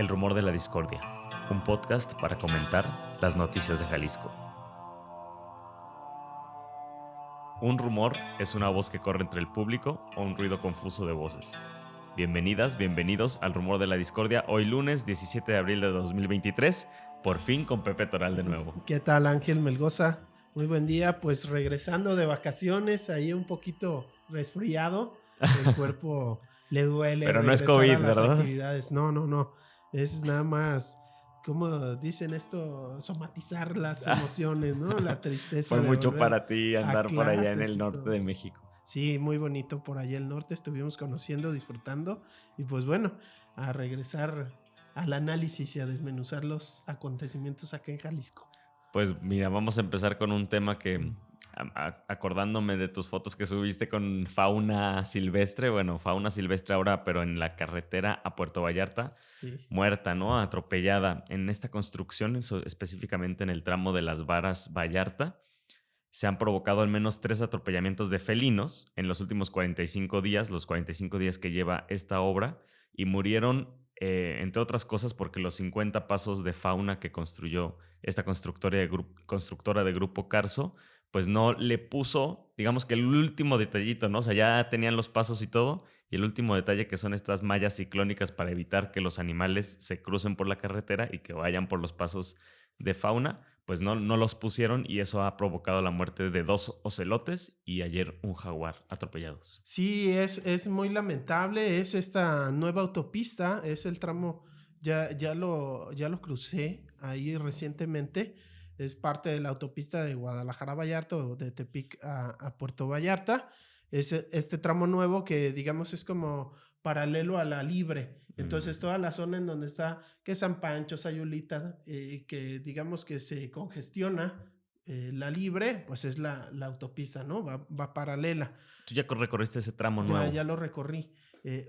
El rumor de la discordia, un podcast para comentar las noticias de Jalisco. Un rumor es una voz que corre entre el público o un ruido confuso de voces. Bienvenidas, bienvenidos al rumor de la discordia, hoy lunes 17 de abril de 2023, por fin con Pepe Toral de nuevo. ¿Qué tal, Ángel Melgoza? Muy buen día, pues regresando de vacaciones, ahí un poquito resfriado, el cuerpo le duele Pero no es regresar COVID, a las ¿verdad? actividades. No, es nada más, como dicen esto, somatizar las emociones, ¿no? La tristeza Fue de mucho volver para ti a andar por allá en clases el y norte de todo. México. Sí, muy bonito por allá el norte, estuvimos conociendo, disfrutando y pues bueno, a regresar al análisis y a desmenuzar los acontecimientos acá en Jalisco. Pues mira, vamos a empezar con un tema que, acordándome de tus fotos que subiste con fauna silvestre ahora, pero en la carretera a Puerto Vallarta, Sí. muerta, ¿no? Atropellada. En esta construcción, específicamente en el tramo de Las Varas Vallarta, se han provocado al menos 3 atropellamientos de felinos en los últimos 45 días, los 45 días que lleva esta obra, y murieron, entre otras cosas, porque los 50 pasos de fauna que construyó esta constructora de Grupo Carso, pues no le puso, digamos que el último detallito, ¿no? O sea, ya tenían los pasos y todo, y el último detalle que son estas mallas ciclónicas para evitar que los animales se crucen por la carretera y que vayan por los pasos de fauna, pues no los pusieron y eso ha provocado la muerte de 2 ocelotes y ayer un jaguar atropellados. Sí, es muy lamentable, es esta nueva autopista, es el tramo, ya lo crucé ahí recientemente, es parte de la autopista de Guadalajara a Vallarta o de Tepic a Puerto Vallarta, es este tramo nuevo que digamos es como paralelo a la Libre, entonces toda la zona en donde está, que San Pancho, Sayulita, que digamos que se congestiona la Libre, pues es la autopista, ¿no? Va paralela. Tú ya recorriste ese tramo Ya nuevo, lo recorrí.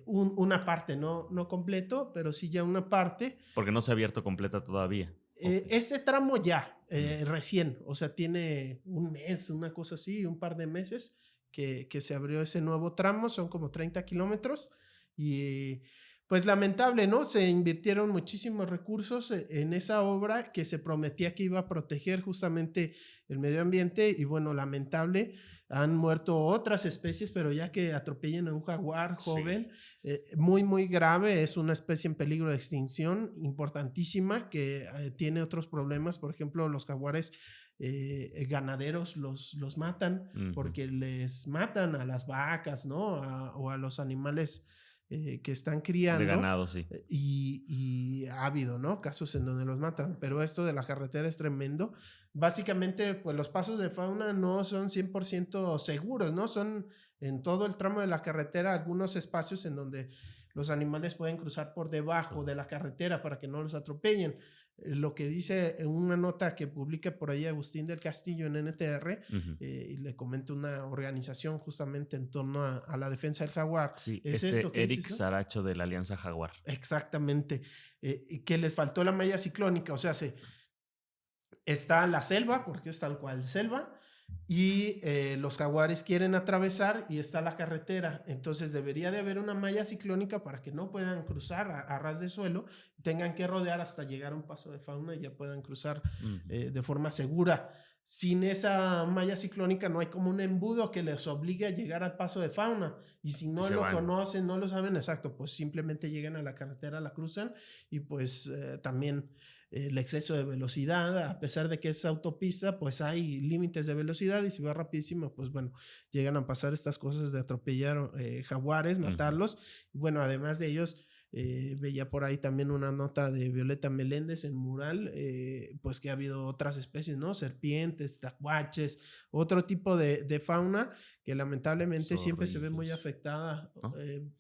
Una parte, no completo, pero sí ya una parte. porque no se ha abierto completa todavía. Ok. Ese tramo ya, Mm. recién, o sea, tiene un mes, una cosa así, un par de meses que se abrió ese nuevo tramo, son como 30 kilómetros y pues lamentable, ¿no? Se invirtieron muchísimos recursos en esa obra que se prometía que iba a proteger justamente el medio ambiente y bueno, lamentable, han muerto otras especies, pero ya que atropellen a un jaguar joven, Sí. muy grave, es una especie en peligro de extinción importantísima que tiene otros problemas, por ejemplo, los jaguares ganaderos los matan porque les matan a las vacas, ¿no? O a los animales que están De criando ganado, sí. y ha habido, ¿no? Casos en donde los matan, pero esto de la carretera es tremendo. Básicamente, pues los pasos de fauna no son 100% seguros, ¿no? Son en todo el tramo de la carretera algunos espacios en donde los animales pueden cruzar por debajo de la carretera para que no los atropellen. Lo que dice en una nota que publica por ahí Agustín del Castillo en NTR, y le comenta una organización justamente en torno a la defensa del jaguar, Sí, es esto que Eric dices, ¿no? Saracho de la Alianza Jaguar. Exactamente. Que les faltó la malla ciclónica, o sea, está la selva, porque es tal cual selva, y los jaguares quieren atravesar y está la carretera. Entonces debería de haber una malla ciclónica para que no puedan cruzar a ras de suelo, tengan que rodear hasta llegar a un paso de fauna y ya puedan cruzar de forma segura. Sin esa malla ciclónica no hay como un embudo que les obligue a llegar al paso de fauna. Y si Y no se lo van. conocen, no lo saben exacto, pues simplemente llegan a la carretera, la cruzan y pues también el exceso de velocidad, a pesar de que es autopista, pues hay límites de velocidad y si va rapidísimo, pues bueno, llegan a pasar estas cosas de atropellar jaguares, matarlos. Y bueno, además de ellos, veía por ahí también una nota de Violeta Meléndez en Mural, pues que ha habido otras especies, ¿no? Serpientes, tacuaches, otro tipo de fauna que lamentablemente siempre se ve muy Zorrillos, afectada. ¿no?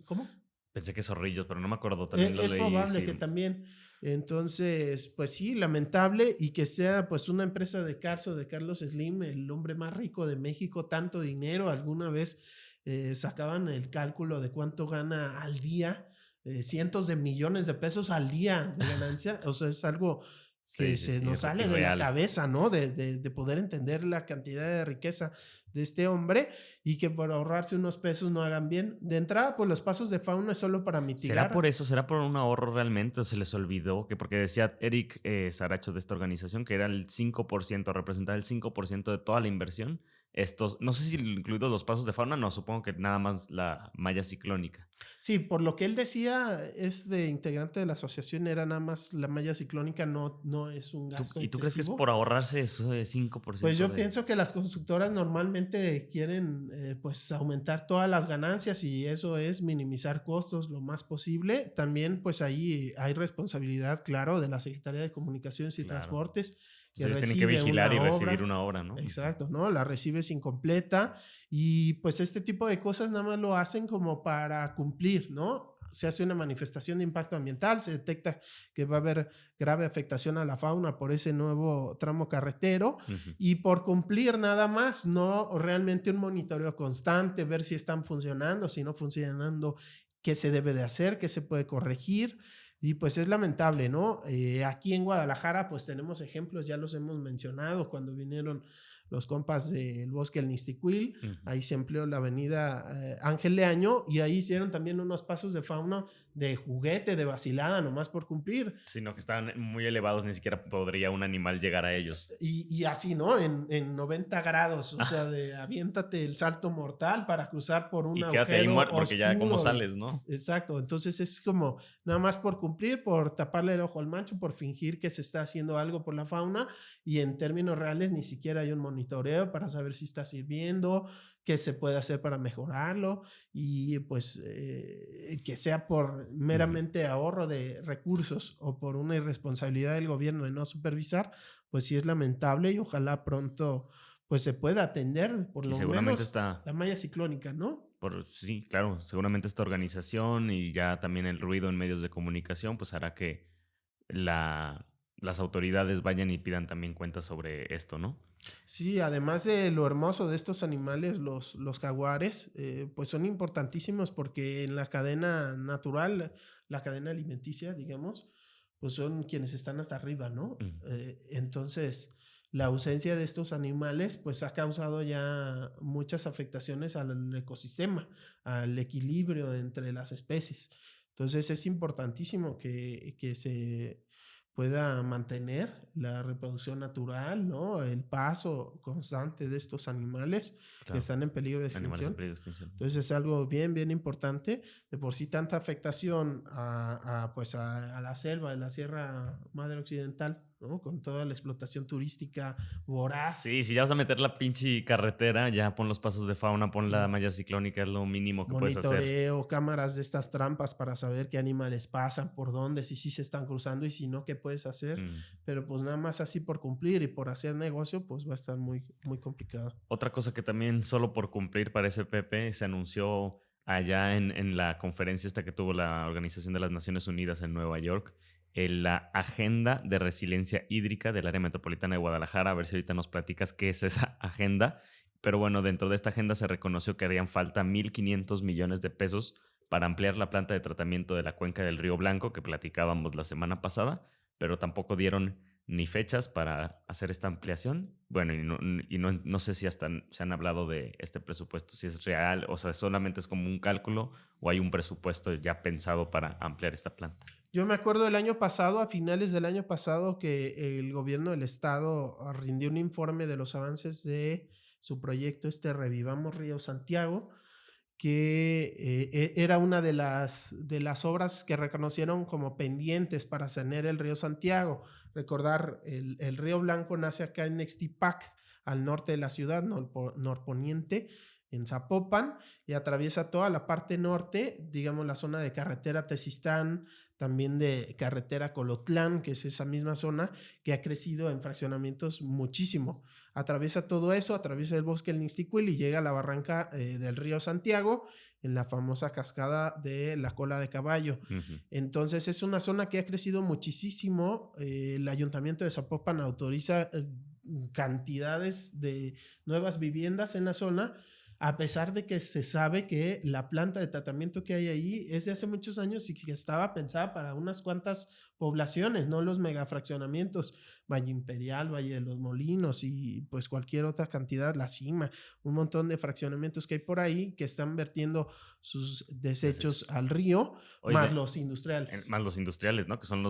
¿Cómo? Pensé que zorrillos, pero no me acuerdo, también lo Es leí, probable sí. que también. Entonces, pues sí, lamentable y que sea pues una empresa de Carso, de Carlos Slim, el hombre más rico de México, tanto dinero. Alguna vez sacaban el cálculo de cuánto gana al día, cientos de millones de pesos al día de ganancia. O sea, es algo que Sí, sí, se sí, nos sale de la irreal. cabeza, ¿no? De poder entender la cantidad de riqueza de este hombre y que por ahorrarse unos pesos no hagan bien. De entrada, pues los pasos de fauna es solo para ¿Será por mitigar. eso? ¿Será por un ahorro realmente? ¿O se les olvidó? Que porque decía Eric Saracho de esta organización que era el 5%, representaba el 5% de toda la inversión. Estos, no sé si incluidos los pasos de fauna, no, supongo que nada más la malla ciclónica. Sí, por lo que él decía, es de integrante de la asociación, era nada más la malla ciclónica, no es un gasto ¿Y tú crees que es por excesivo. ahorrarse eso de Pues 5% yo de... pienso que las constructoras normalmente quieren pues aumentar todas las ganancias y eso es minimizar costos lo más posible. También pues ahí hay responsabilidad, claro, de la Secretaría de Comunicaciones y Claro. Transportes Pues que ellos tienen que recibe vigilar una y recibir obra. una hora, ¿no? Ujú. Exacto, ¿no? La recibes incompleta y pues este tipo de cosas nada más lo hacen como para cumplir, ¿no? Se hace una manifestación de impacto ambiental, se detecta que va a haber grave afectación a la fauna por ese nuevo tramo carretero Ujú. y por cumplir nada más, no realmente un monitoreo constante, ver si están funcionando, si no funcionando, qué se debe de hacer, qué se puede corregir. Y pues es lamentable, ¿no? Aquí en Guadalajara pues tenemos ejemplos, ya los hemos mencionado, cuando vinieron los compas del Bosque El Nistiquil, Ujú. ahí se empleó la avenida Ángel Leaño y ahí hicieron también unos pasos de fauna de juguete, de vacilada, nomás por cumplir. Sino que estaban muy elevados, ni siquiera podría un animal llegar a ellos. Y así, ¿no? En 90 grados, o sea, de aviéntate el salto mortal para cruzar por un Y quédate ahí agujero muerto, porque ya cómo oscuro. sales, ¿no? Exacto, entonces es como nada más por cumplir, por taparle el ojo al mancho, por fingir que se está haciendo algo por la fauna y en términos reales ni siquiera hay un monitoreo para saber si está sirviendo, qué se puede hacer para mejorarlo y pues que sea por Ujú. meramente ahorro de recursos o por una irresponsabilidad del gobierno de no supervisar, pues sí es lamentable y ojalá pronto pues se pueda atender por Y lo seguramente menos está, la malla ciclónica, ¿no? sí, claro, seguramente esta organización y ya también el ruido en medios de comunicación, pues hará que la, las autoridades vayan y pidan también cuentas sobre esto, ¿no? Sí, además de lo hermoso de estos animales, los jaguares, pues son importantísimos porque en la cadena natural, la cadena alimenticia, digamos, pues son quienes están hasta arriba, ¿no? Mm, Entonces, la ausencia de estos animales, pues ha causado ya muchas afectaciones al ecosistema, al equilibrio entre las especies. Entonces, es importantísimo que se pueda mantener la reproducción natural, ¿no? El paso constante de estos animales que claro, están en peligro de animales en extinción. peligro de extinción. Entonces es algo bien, bien importante. De por sí tanta afectación pues a la selva de la Sierra Madre Occidental, ¿no? Con toda la explotación turística voraz. Sí, si ya vas a meter la pinche carretera, ya pon los pasos de fauna, pon la Sí. malla ciclónica, es lo mínimo que puedes hacer. Monitoreo, cámaras de estas trampas para saber qué animales pasan, por dónde, si sí se están cruzando y si no, qué puedes hacer. Mm. Pero pues nada más así por cumplir y por hacer negocio, pues va a estar muy, muy complicado. Otra cosa que también solo por cumplir parece Pepe se anunció allá en la conferencia esta que tuvo la Organización de las Naciones Unidas en Nueva York, en la Agenda de Resiliencia Hídrica del Área Metropolitana de Guadalajara. A ver si ahorita nos platicas qué es esa agenda. Pero bueno, dentro de esta agenda se reconoció que harían falta 1.500 millones de pesos para ampliar la planta de tratamiento de la cuenca del Río Blanco que platicábamos la semana pasada, pero tampoco dieron ni fechas para hacer esta ampliación. Bueno, no sé si hasta se han hablado de este presupuesto, si es real, o sea, solamente es como un cálculo o hay un presupuesto ya pensado para ampliar esta planta. Yo me acuerdo del año pasado, a finales del año pasado, que el gobierno del estado rindió un informe de los avances de su proyecto, Revivamos Río Santiago, que era una de las obras que reconocieron como pendientes para sanear el río Santiago. Recordar, el río Blanco nace acá en Nextipac, al norte de la ciudad, norponiente, en Zapopan, y atraviesa toda la parte norte, digamos la zona de carretera Tezistán, también de carretera Colotlán, que es esa misma zona que ha crecido en fraccionamientos muchísimo. Atraviesa todo eso, atraviesa el bosque El Nixtiquil y llega a la barranca del río Santiago, en la famosa cascada de la cola de caballo. Ujú. Entonces es una zona que ha crecido muchísimo. El ayuntamiento de Zapopan autoriza cantidades de nuevas viviendas en la zona. a pesar de que se sabe que la planta de tratamiento que hay ahí es de hace muchos años y que estaba pensada para unas cuantas poblaciones, no los megafraccionamientos, Valle Imperial, Valle de los Molinos y pues cualquier otra cantidad, La Cima, un montón de fraccionamientos que hay por ahí que están vertiendo sus desechos al río, Oye, más los industriales. más los industriales, ¿no? Que son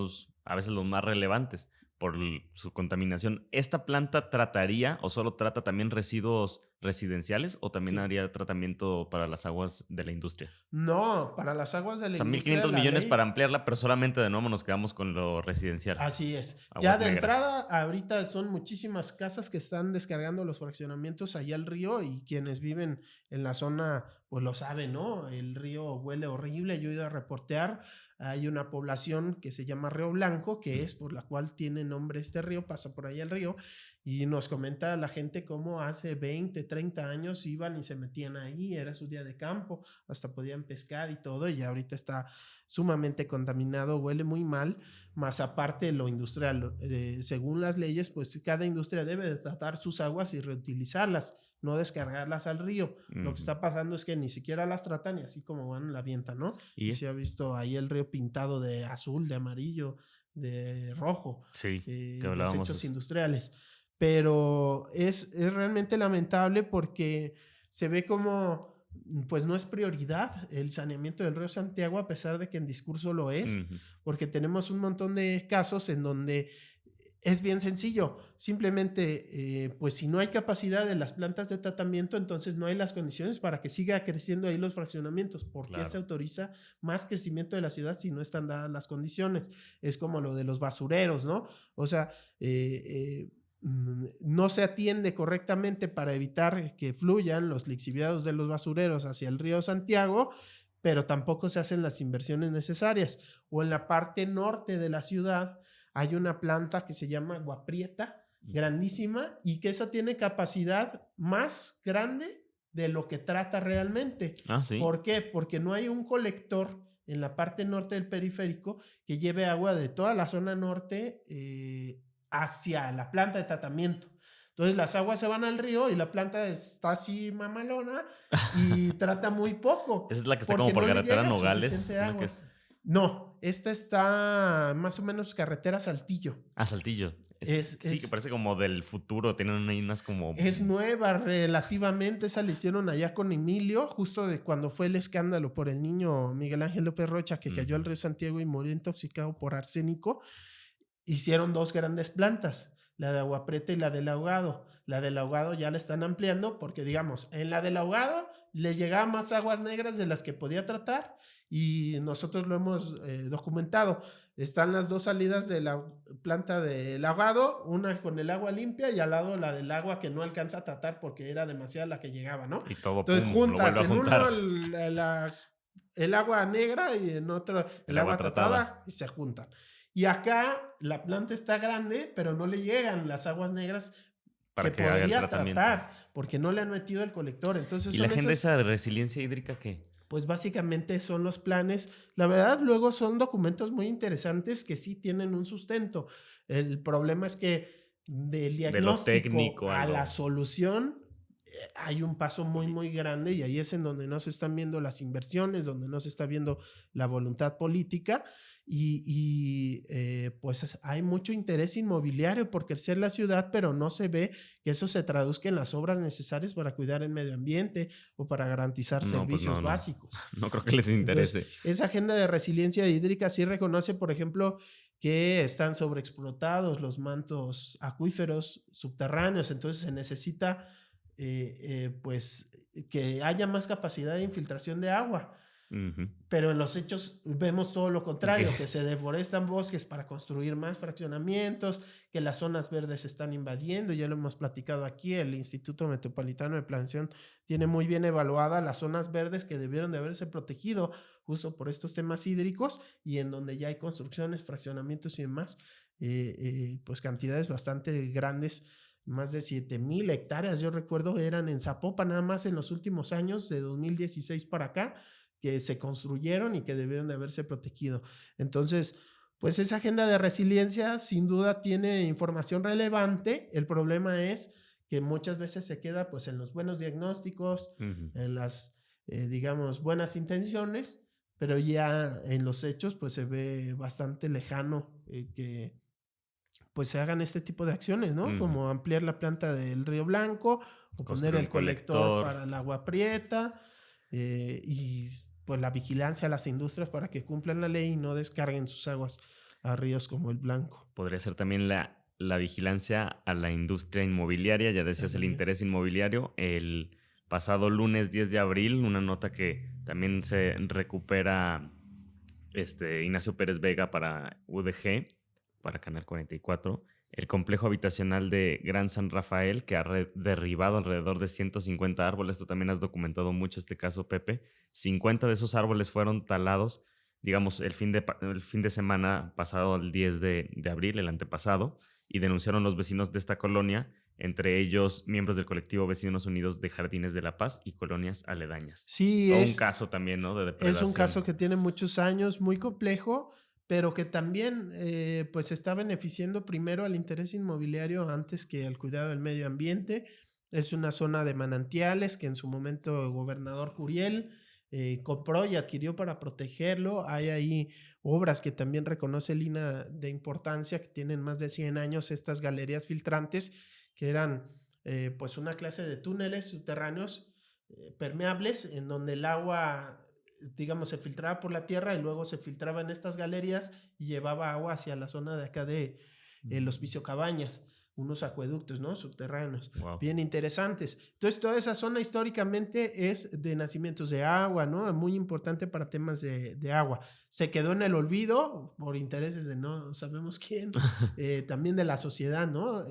a veces los más relevantes por su contaminación. ¿Esta planta trataría o solo trata también residuos residenciales o también Sí. haría tratamiento para las aguas de la industria? No, para las aguas de O la sea, industria, 1,500 la millones ley. para ampliarla, pero solamente de nuevo nos quedamos con lo residencial. Así es. Ya Aguas de negras. entrada, ahorita son muchísimas casas que están descargando los fraccionamientos allá al río y quienes viven en la zona, pues lo saben, ¿no? El río huele horrible. Yo he ido a reportear. Hay una población que se llama Río Blanco, que es por la cual tiene nombre este río, pasa por ahí el río, y nos comenta la gente cómo hace 20, 30 años iban y se metían ahí, era su día de campo, hasta podían pescar y todo, y ahorita está sumamente contaminado, huele muy mal, más aparte de lo industrial. Según las leyes, pues cada industria debe de tratar sus aguas y reutilizarlas, no descargarlas al río. Lo que Ujú. está pasando es que ni siquiera las tratan y así como van, la avientan, ¿no? Y Y se ha visto ahí el río pintado de azul, de amarillo, de rojo, sí, que hablábamos desechos eso. industriales. Pero es realmente lamentable porque se ve como pues no es prioridad el saneamiento del río Santiago, a pesar de que en discurso lo es, Ujú. porque tenemos un montón de casos en donde es bien sencillo. Simplemente, pues si no hay capacidad de las plantas de tratamiento, entonces no hay las condiciones para que siga creciendo ahí los fraccionamientos. ¿Por qué se Claro. autoriza más crecimiento de la ciudad si no están dadas las condiciones? Es como lo de los basureros, ¿no? O sea, no se atiende correctamente para evitar que fluyan los lixiviados de los basureros hacia el río Santiago, pero tampoco se hacen las inversiones necesarias. O en la parte norte de la ciudad hay una planta que se llama Agua Prieta, grandísima, y que esa tiene capacidad más grande de lo que trata realmente. Ah, sí. ¿Por qué? Porque no hay un colector en la parte norte del periférico que lleve agua de toda la zona norte hacia la planta de tratamiento. Entonces las aguas se van al río y la planta está así mamalona y trata muy poco Esa es la que está como porque por no le carretera llega Nogales, suficiente una que agua. es No, esta está más o menos carretera Saltillo. Saltillo. Es, Sí, que es, parece como del futuro, tienen ahí unas como es nueva relativamente, esa la hicieron allá con Emilio, justo de cuando fue el escándalo por el niño Miguel Ángel López Rocha que cayó al ujú. río Santiago y murió intoxicado por arsénico. Hicieron dos grandes plantas, la de Agua Prieta y la del Ahogado. La del Ahogado ya la están ampliando porque, digamos, en la del Ahogado le llegaba más aguas negras de las que podía tratar y nosotros lo hemos documentado. Están las dos salidas de la planta del Ahogado, una con el agua limpia y al lado la del agua que no alcanza a tratar porque era demasiada la que llegaba, ¿no? Y todo, Entonces pum, lo juntas vuelve a en uno juntar. el agua negra y en otro El el agua agua tratada tratada y se juntan. Y acá la planta está grande, pero no le llegan las aguas negras para que que haga el podría tratamiento. tratar, porque no le han metido el colector. Entonces ¿Y la son agenda esas, esa de resiliencia hídrica qué? pues básicamente son los planes. La verdad, luego son documentos muy interesantes que sí tienen un sustento. El problema es que del De lo diagnóstico técnico a a la lo... solución hay un paso muy, muy político. grande y ahí es en donde no se están viendo las inversiones, donde no se está viendo la voluntad política pues hay mucho interés inmobiliario por crecer la ciudad, pero no se ve que eso se traduzca en las obras necesarias para cuidar el medio ambiente o para garantizar No, pues servicios no. básicos. No creo que les Entonces, interese. esa agenda de resiliencia hídrica sí reconoce, por ejemplo, que están sobreexplotados los mantos acuíferos subterráneos, entonces se necesita pues que haya más capacidad de infiltración de agua. Ujú. Pero en los hechos vemos todo lo ¿Qué? contrario, que se deforestan bosques para construir más fraccionamientos, que las zonas verdes se están invadiendo, ya lo hemos platicado aquí, el Instituto Metropolitano de Planeación tiene muy bien evaluadas las zonas verdes que debieron de haberse protegido justo por estos temas hídricos y en donde ya hay construcciones, fraccionamientos y demás, pues cantidades bastante grandes, más de 7,000 hectáreas, yo recuerdo, eran en Zapopan nada más en los últimos años, de 2016 para acá, que se construyeron y que debieron de haberse protegido. Entonces, pues esa agenda de resiliencia sin duda tiene información relevante. El problema es que muchas veces se queda pues en los buenos diagnósticos, Ujú. en las, digamos, buenas intenciones, pero ya en los hechos pues se ve bastante lejano que pues se hagan este tipo de acciones, ¿no? Ujú. Como ampliar la planta del Río Blanco o poner Construir un el colector colector. para el agua prieta y pues la vigilancia a las industrias para que cumplan la ley y no descarguen sus aguas a ríos como el Blanco. Podría ser también la vigilancia a la industria inmobiliaria, ya decías el También. interés inmobiliario. El pasado lunes 10 de abril, una nota que también se recupera Ignacio Pérez Vega para UDG, para Canal 44, el complejo habitacional de Gran San Rafael, que ha derribado alrededor de 150 árboles. Tú también has documentado mucho este caso, Pepe. 50 de esos árboles fueron talados, digamos, el fin de semana pasado, el 10 de abril, el antepasado, y denunciaron los vecinos de esta colonia, entre ellos miembros del colectivo Vecinos Unidos de Jardines de la Paz y colonias aledañas. Sí, Todo un caso también, ¿no? De es un depredación. caso que tiene muchos años, muy complejo, pero que también pues está beneficiando primero al interés inmobiliario antes que al cuidado del medio ambiente. Es una zona de manantiales que en su momento el gobernador Curiel compró y adquirió para protegerlo. Hay ahí obras que también reconoce Lina de importancia, que tienen más de 100 años, estas galerías filtrantes, que eran pues una clase de túneles subterráneos permeables en donde el agua, digamos, se filtraba por la tierra y luego se filtraba en estas galerías y llevaba agua hacia la zona de acá de los Cabañas, unos acueductos, ¿no? Subterráneos, Wow. bien interesantes. Entonces, toda esa zona históricamente es de nacimientos de agua, ¿no? Muy importante para temas de agua. Se quedó en el olvido por intereses de no sabemos quién, también de la sociedad, ¿no?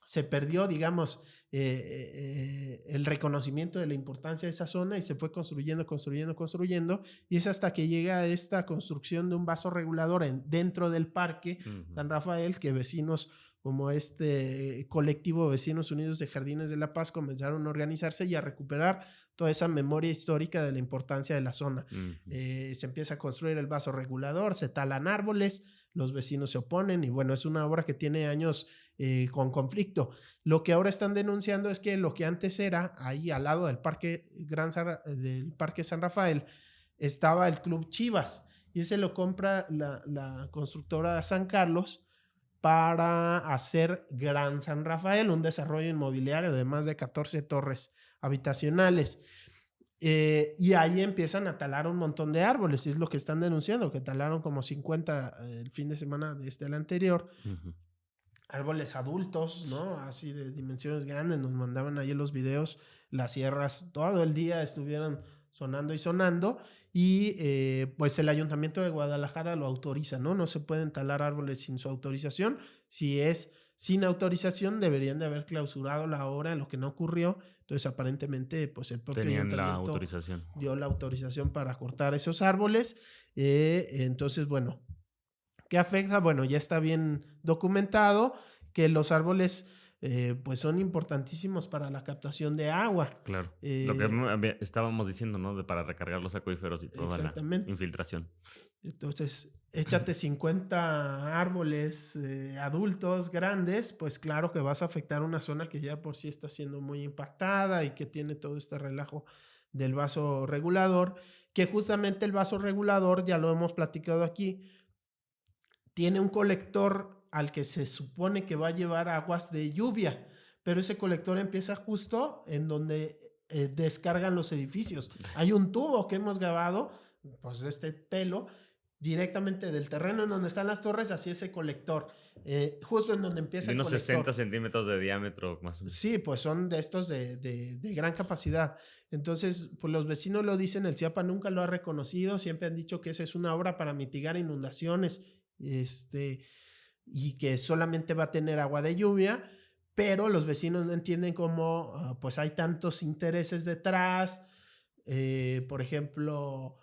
Se perdió, digamos, el reconocimiento de la importancia de esa zona y se fue construyendo, y es hasta que llega esta construcción de un vaso regulador dentro del parque Ujú. San Rafael, que vecinos como este colectivo Vecinos Unidos de Jardines de la Paz comenzaron a organizarse y a recuperar toda esa memoria histórica de la importancia de la zona. Ujú. Se empieza a construir el vaso regulador, se talan árboles, los vecinos se oponen y bueno, es una obra que tiene años con conflicto. Lo que ahora están denunciando es que lo que antes era, ahí al lado del Parque San Rafael, estaba el Club Chivas y ese lo compra la constructora San Carlos para hacer Gran San Rafael, un desarrollo inmobiliario de más de 14 torres habitacionales. Y ahí empiezan a talar un montón de árboles, y es lo que están denunciando, que talaron como 50 el fin de semana de el anterior, Ujú. árboles adultos, ¿no? Así de dimensiones grandes, nos mandaban ahí los videos, las sierras todo el día estuvieron sonando y sonando, y pues el Ayuntamiento de Guadalajara lo autoriza, ¿no? No se pueden talar árboles sin su autorización. Si es sin autorización, deberían de haber clausurado la obra, lo que no ocurrió. Entonces, aparentemente, pues el propio Tenían la ayuntamiento autorización. dio la autorización para cortar esos árboles. Entonces, bueno, ¿qué afecta? Bueno, ya está bien documentado que los árboles pues son importantísimos para la captación de agua. Claro. Lo que Eh, estábamos diciendo, ¿no? Para recargar los acuíferos y toda la exactamente. infiltración. Entonces, échate 50 árboles adultos grandes, pues claro que vas a afectar una zona que ya por sí está siendo muy impactada y que tiene todo este relajo del vaso regulador, que justamente el vaso regulador, ya lo hemos platicado aquí, tiene un colector al que se supone que va a llevar aguas de lluvia, pero ese colector empieza justo en donde descargan los edificios. Hay un tubo que hemos grabado, pues de este pelo, directamente del terreno en donde están las torres hacia ese colector, justo en donde empieza De el unos 60 colector. centímetros de diámetro, más o menos. Sí, pues son de estos de gran capacidad. Entonces, pues los vecinos lo dicen, el CIAPA nunca lo ha reconocido, siempre han dicho que esa es una obra para mitigar inundaciones, y que solamente va a tener agua de lluvia, pero los vecinos no entienden cómo pues hay tantos intereses detrás, por ejemplo,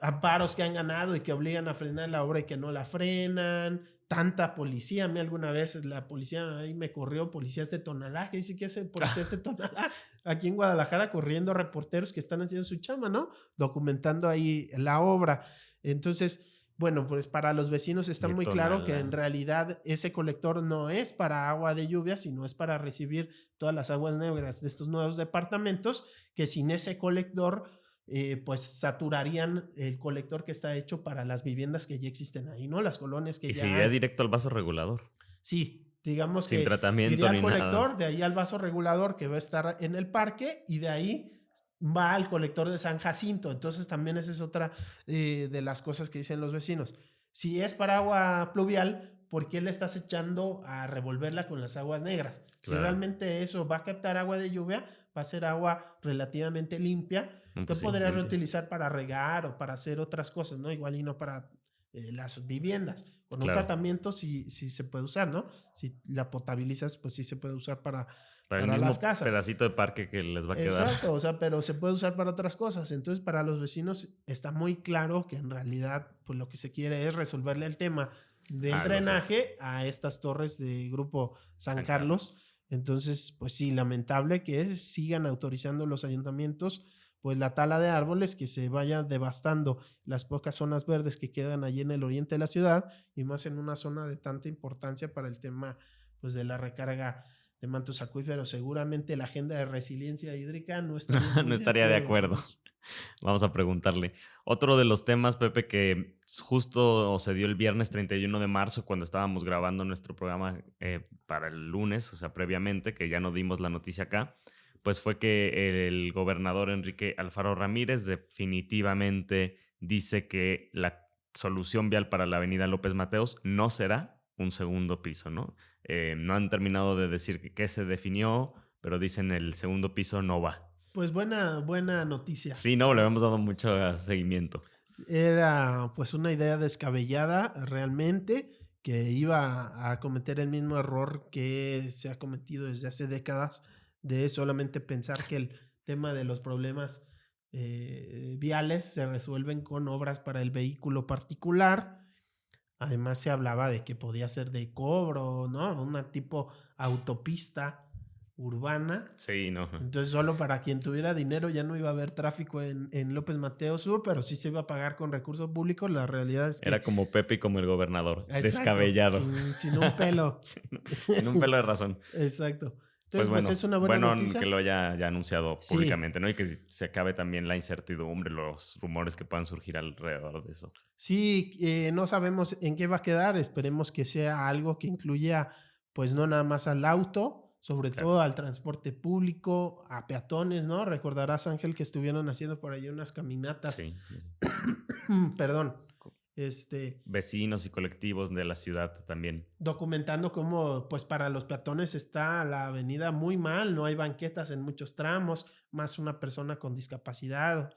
amparos que han ganado y que obligan a frenar la obra y que no la frenan, tanta policía. A mí alguna vez la policía ahí me corrió, policías de Tonalá, que dice que es policías de Tonalá, aquí en Guadalajara corriendo reporteros que están haciendo su chama, ¿no? Documentando ahí la obra. Entonces, Bueno, pues para los vecinos está De muy claro que en Tonalá. realidad ese colector no es para agua de lluvia, sino es para recibir todas las aguas negras de estos nuevos departamentos, que sin ese colector, pues saturarían el colector que está hecho para las viviendas que ya existen ahí, ¿no? Las colonias que Y ya seguiría hay. directo al vaso regulador, Sí, digamos sin que iría tratamiento al ni nada. colector, de ahí al vaso regulador que va a estar en el parque y de ahí va al colector de San Jacinto. Entonces también esa es otra de las cosas que dicen los vecinos. Si es para agua pluvial, ¿por qué le estás echando a revolverla con las aguas negras? Si Claro. realmente eso va a captar agua de lluvia, va a ser agua relativamente limpia No, que pues sí, podría limpia. reutilizar para regar o para hacer otras cosas, ¿no? Igual y no para las viviendas. Con un Claro. tratamiento sí, sí se puede usar, ¿no? Si la potabilizas, pues sí se puede usar Para el para las mismo casas. pedacito de parque que les va a quedar. Exacto, o sea, pero se puede usar para otras cosas. Entonces, para los vecinos está muy claro que en realidad, pues lo que se quiere es resolverle el tema del A los de drenaje a estas torres de Grupo San San Carlos. Carlos. Entonces, pues sí, lamentable que sigan autorizando los ayuntamientos, pues la tala de árboles, que se vaya devastando las pocas zonas verdes que quedan allí en el oriente de la ciudad y más en una zona de tanta importancia para el tema, pues de la recarga de mantos acuíferos. Seguramente la agenda de resiliencia hídrica no estaría No muy de estaría de acuerdo acuerdo. con eso. Vamos a preguntarle. Otro de los temas, Pepe, que justo se dio el viernes 31 de marzo cuando estábamos grabando nuestro programa para el lunes, o sea, previamente, que ya no dimos la noticia acá, pues fue que el gobernador Enrique Alfaro Ramírez definitivamente dice que la solución vial para la avenida López Mateos no será un segundo piso, ¿no? No han terminado de decir qué se definió, pero dicen el segundo piso no va. Pues buena noticia. Sí, no, le hemos dado mucho seguimiento. Era pues una idea descabellada realmente, que iba a cometer el mismo error que se ha cometido desde hace décadas, de solamente pensar que el tema de los problemas viales se resuelven con obras para el vehículo particular. Además se hablaba de que podía ser de cobro, ¿no? Una tipo autopista urbana. Sí, no. Entonces solo para quien tuviera dinero ya no iba a haber tráfico en López Mateo Sur, pero sí se iba a pagar con recursos públicos. La realidad es que, Era como Pepe y como el gobernador. exacto, Descabellado. sin un pelo. Sí, no, sin un pelo de razón. Exacto. Pues Entonces, pues bueno, es una buena bueno que noticia. lo haya ya anunciado Sí, públicamente, ¿no? Y que se acabe también la incertidumbre, los rumores que puedan surgir alrededor de eso. sí, no sabemos en qué va a quedar. Esperemos que sea algo que incluya, pues no nada más al auto, sobre Claro. todo al transporte público, a peatones, ¿no? Recordarás, Ángel, que estuvieron haciendo por ahí unas caminatas, Sí. perdón, Co- este, Vecinos y colectivos de la ciudad también. documentando cómo, pues para los peatones está la avenida muy mal, no hay banquetas en muchos tramos, más una persona con discapacidad,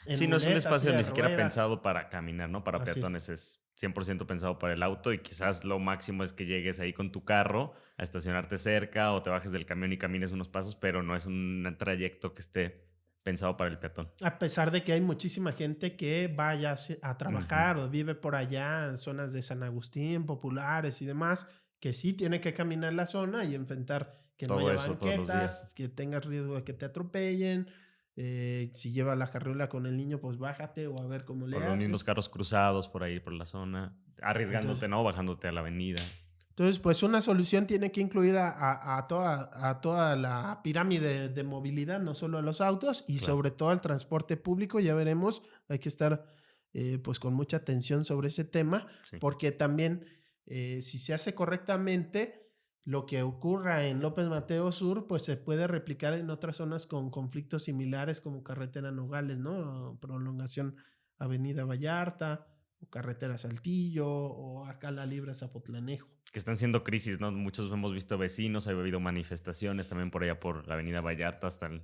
en Sí, no es un muletas, espacio silla ni de siquiera ruedas. pensado para caminar, ¿no? Para Así es. peatones es 100% pensado para el auto y quizás lo máximo es que llegues ahí con tu carro a estacionarte cerca o te bajes del camión y camines unos pasos, pero no es un trayecto que esté pensado para el peatón. A pesar de que hay muchísima gente que vaya a Ujú. trabajar o vive por allá en zonas de San Agustín, populares y demás, que sí tiene que caminar la zona y enfrentar que no Todo haya eso todos los días. banquetas, que tengas riesgo de que te atropellen. Si lleva la carriola con el niño, pues bájate o a ver cómo O le los mismos haces. carros cruzados por ahí, por la zona, arriesgándote, Entonces, ¿no? Bajándote a la avenida. pues una solución tiene que incluir a toda la pirámide de movilidad, no solo a los autos y Claro. sobre todo al transporte público. Ya veremos, hay que estar pues con mucha atención sobre ese tema, Sí. porque también si se hace correctamente, lo que ocurra en López Mateo Sur, pues se puede replicar en otras zonas con conflictos similares como carretera Nogales, ¿no? Prolongación Avenida Vallarta, o carretera Saltillo, o acá la Libra Zapotlanejo. Que están siendo crisis, ¿no? Muchos hemos visto vecinos, ha habido manifestaciones también por allá por la avenida Vallarta hasta Que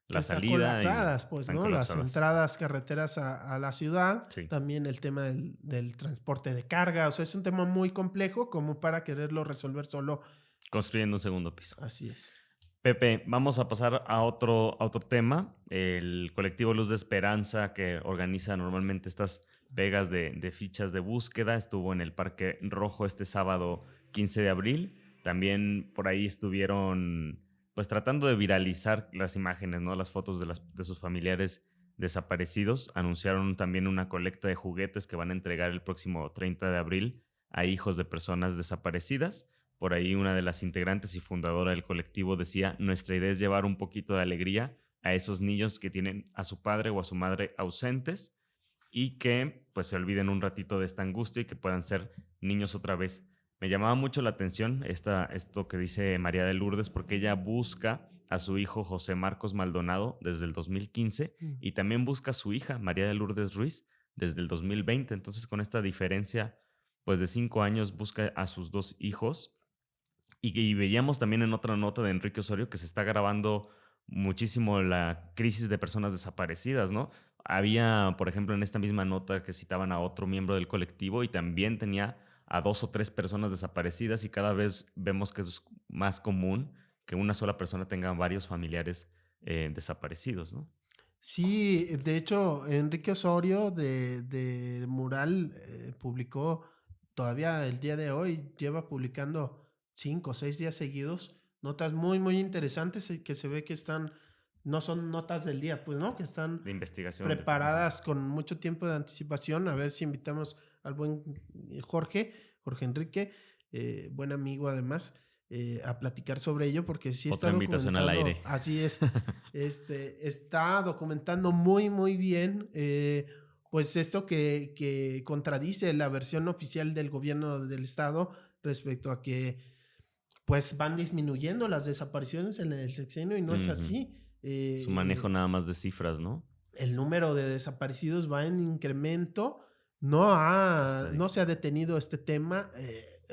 la está salida y colapsadas, pues, están ¿no? Las colapsadas. entradas carreteras a la ciudad, Sí. también el tema del transporte de carga, o sea, es un tema muy complejo como para quererlo resolver solo. Construyendo un segundo piso. Así es. Pepe, vamos a pasar a otro tema. El colectivo Luz de Esperanza, que organiza normalmente estas pegas de fichas de búsqueda, estuvo en el Parque Rojo este sábado 15 de abril. También por ahí estuvieron pues tratando de viralizar las imágenes, ¿no? Las fotos de sus familiares desaparecidos anunciaron también una colecta de juguetes que van a entregar el próximo 30 de abril a hijos de personas desaparecidas. Por ahí una de las integrantes y fundadora del colectivo decía: nuestra idea es llevar un poquito de alegría a esos niños que tienen a su padre o a su madre ausentes y que pues se olviden un ratito de esta angustia y que puedan ser niños otra vez. Me llamaba mucho la atención esto que dice María de Lourdes, porque ella busca a su hijo José Marcos Maldonado desde el 2015 Mm. y también busca a su hija María de Lourdes Ruiz desde el 2020. Entonces, con esta diferencia pues de 5 años, busca a sus dos hijos. Y veíamos también en otra nota de Enrique Osorio que se está agravando muchísimo la crisis de personas desaparecidas, ¿no? Había, por ejemplo, en esta misma nota que citaban a otro miembro del colectivo y también tenía a 2 o 3 personas desaparecidas, y cada vez vemos que es más común que una sola persona tenga varios familiares desaparecidos, ¿no? Sí, de hecho, Enrique Osorio de Mural publicó todavía el día de hoy, lleva publicando 5 o 6 días seguidos, notas muy, muy interesantes y que se ve que están, no son notas del día, pues, ¿no? Que están De investigación. Ujú. preparadas con mucho tiempo de anticipación. A ver si invitamos al buen Jorge Enrique, buen amigo además, a platicar sobre ello, porque sí está Otra invitación al documentando, aire. así es, está documentando muy, muy bien, pues esto que contradice la versión oficial del gobierno del estado respecto a que pues van disminuyendo las desapariciones en el sexenio y no es Ujú. así. Su manejo nada más de cifras, ¿no? El número de desaparecidos va en incremento, Hasta no dice. se ha detenido este tema,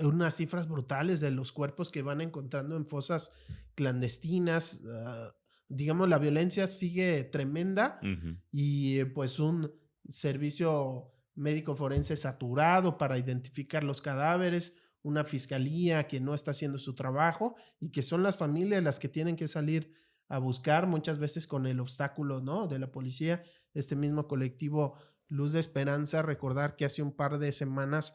unas cifras brutales de los cuerpos que van encontrando en fosas clandestinas, digamos, la violencia sigue tremenda Ujú. y pues un servicio médico forense saturado para identificar los cadáveres, una fiscalía que no está haciendo su trabajo y que son las familias las que tienen que salir a buscar, muchas veces con el obstáculo, ¿no?, de la policía. Este mismo colectivo Luz de Esperanza, recordar que hace un par de semanas,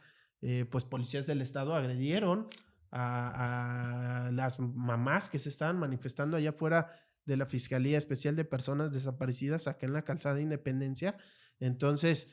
pues policías del estado agredieron a las mamás que se estaban manifestando allá afuera de la Fiscalía Especial de Personas Desaparecidas, acá en la Calzada Independencia. Entonces,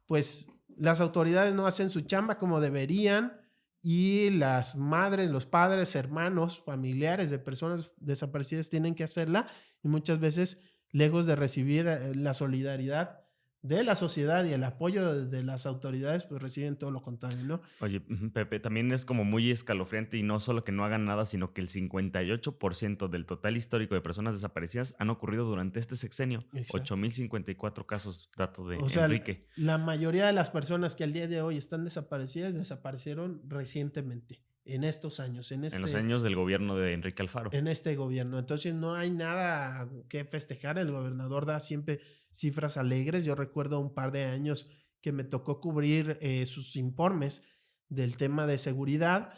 pues las autoridades no hacen su chamba como deberían y las madres, los padres, hermanos, familiares de personas desaparecidas tienen que hacerla y muchas veces, lejos de recibir la solidaridad de la sociedad y el apoyo de las autoridades, pues reciben todo lo contrario, ¿no? Oye, ujú, Pepe, también es como muy escalofriante y no solo que no hagan nada, sino que el 58% del total histórico de personas desaparecidas han ocurrido durante este sexenio. Exacto. 8,054 casos, dato de O sea, Enrique, la mayoría de las personas que al día de hoy están desaparecidas, desaparecieron recientemente, en estos años, en los años del gobierno de Enrique Alfaro. en este gobierno. Entonces no hay nada que festejar. El gobernador da siempre cifras alegres. Yo recuerdo un par de años que me tocó cubrir sus informes del tema de seguridad,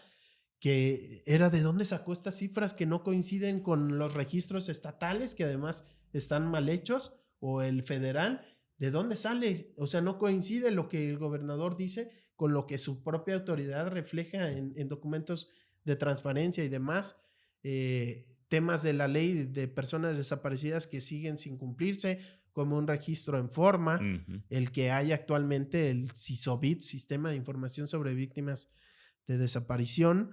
que era de dónde sacó estas cifras que no coinciden con los registros estatales, que además están mal hechos, o el federal. ¿De dónde sale? O sea, no coincide lo que el gobernador dice con lo que su propia autoridad refleja en documentos de transparencia y demás. Temas de la ley de personas desaparecidas que siguen sin cumplirse, como un registro en forma, Ujú. el que hay actualmente el SISOBIT, Sistema de Información sobre Víctimas de Desaparición,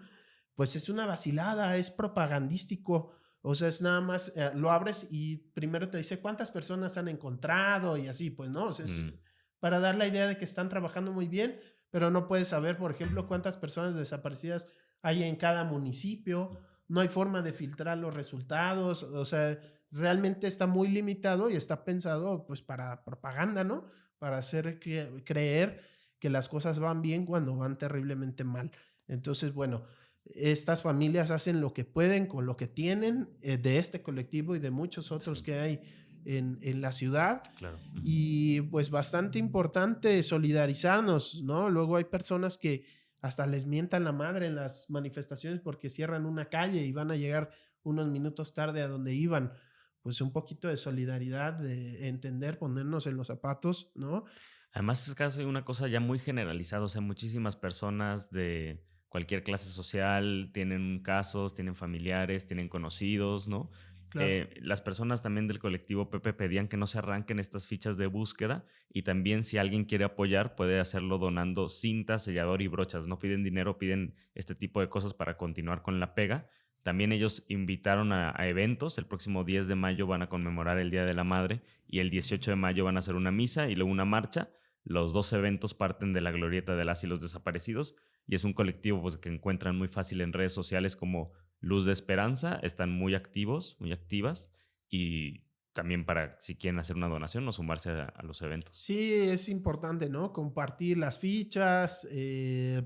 pues es una vacilada, es propagandístico. O sea, es nada más, lo abres y primero te dice cuántas personas han encontrado y así, pues no, o sea, es Mm. para dar la idea de que están trabajando muy bien, pero no puedes saber, por ejemplo, cuántas personas desaparecidas hay en cada municipio, no hay forma de filtrar los resultados, o sea, realmente está muy limitado y está pensado pues para propaganda, ¿no? Para hacer creer que las cosas van bien cuando van terriblemente mal. Entonces, bueno, estas familias hacen lo que pueden con lo que tienen de este colectivo y de muchos otros Sí, que hay en la ciudad. claro. Ujú. Y pues bastante importante solidarizarnos, ¿no? Luego hay personas que hasta les mientan la madre en las manifestaciones porque cierran una calle y van a llegar unos minutos tarde a donde iban. Pues un poquito de solidaridad, de entender, ponernos en los zapatos, ¿no? Además, es casi una cosa ya muy generalizada. O sea, muchísimas personas de cualquier clase social tienen casos, tienen familiares, tienen conocidos, ¿no? claro. Las personas también del colectivo Pepe pedían que no se arranquen estas fichas de búsqueda y también si alguien quiere apoyar puede hacerlo donando cinta, sellador y brochas. No piden dinero, piden este tipo de cosas para continuar con la pega. También ellos invitaron a eventos. El próximo 10 de mayo van a conmemorar el Día de la Madre y el 18 de mayo van a hacer una misa y luego una marcha. Los dos eventos parten de la glorieta de las y los desaparecidos y es un colectivo pues, que encuentran muy fácil en redes sociales como Luz de Esperanza. Están muy activos, muy activas y también para si quieren hacer una donación o sumarse a los eventos. Sí, es importante, ¿no? Compartir las fichas,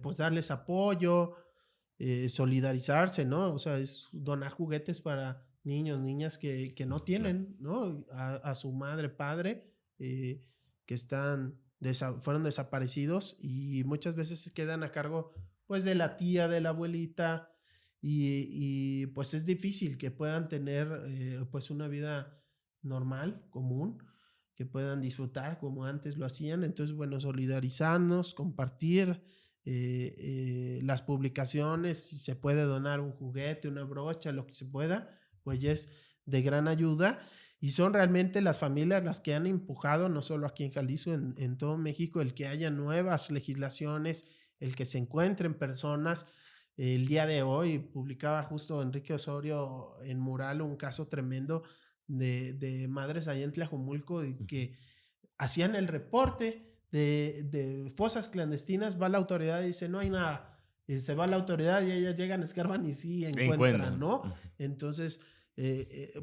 pues darles apoyo, solidarizarse, ¿no? O sea, es donar juguetes para niños, niñas que no Claro. tienen, ¿no? A su madre, padre, que fueron desaparecidos y muchas veces se quedan a cargo, pues, de la tía, de la abuelita pues es difícil que puedan tener, pues, una vida normal, común, que puedan disfrutar como antes lo hacían. Entonces, bueno, solidarizarnos, compartir las publicaciones, si se puede donar un juguete, una brocha, lo que se pueda, pues ya es de gran ayuda. Y son realmente las familias las que han empujado, no solo aquí en Jalisco, en todo México, el que haya nuevas legislaciones, el que se encuentren personas. El día de hoy publicaba justo Enrique Osorio en Mural un caso tremendo de madres allá en Tlajomulco y Ujú. que hacían el reporte de fosas clandestinas, va la autoridad y dice, no hay nada. Y se va la autoridad y ellas llegan, escarban y sí encuentran, Encuentran. ¿no? Ujú. Entonces,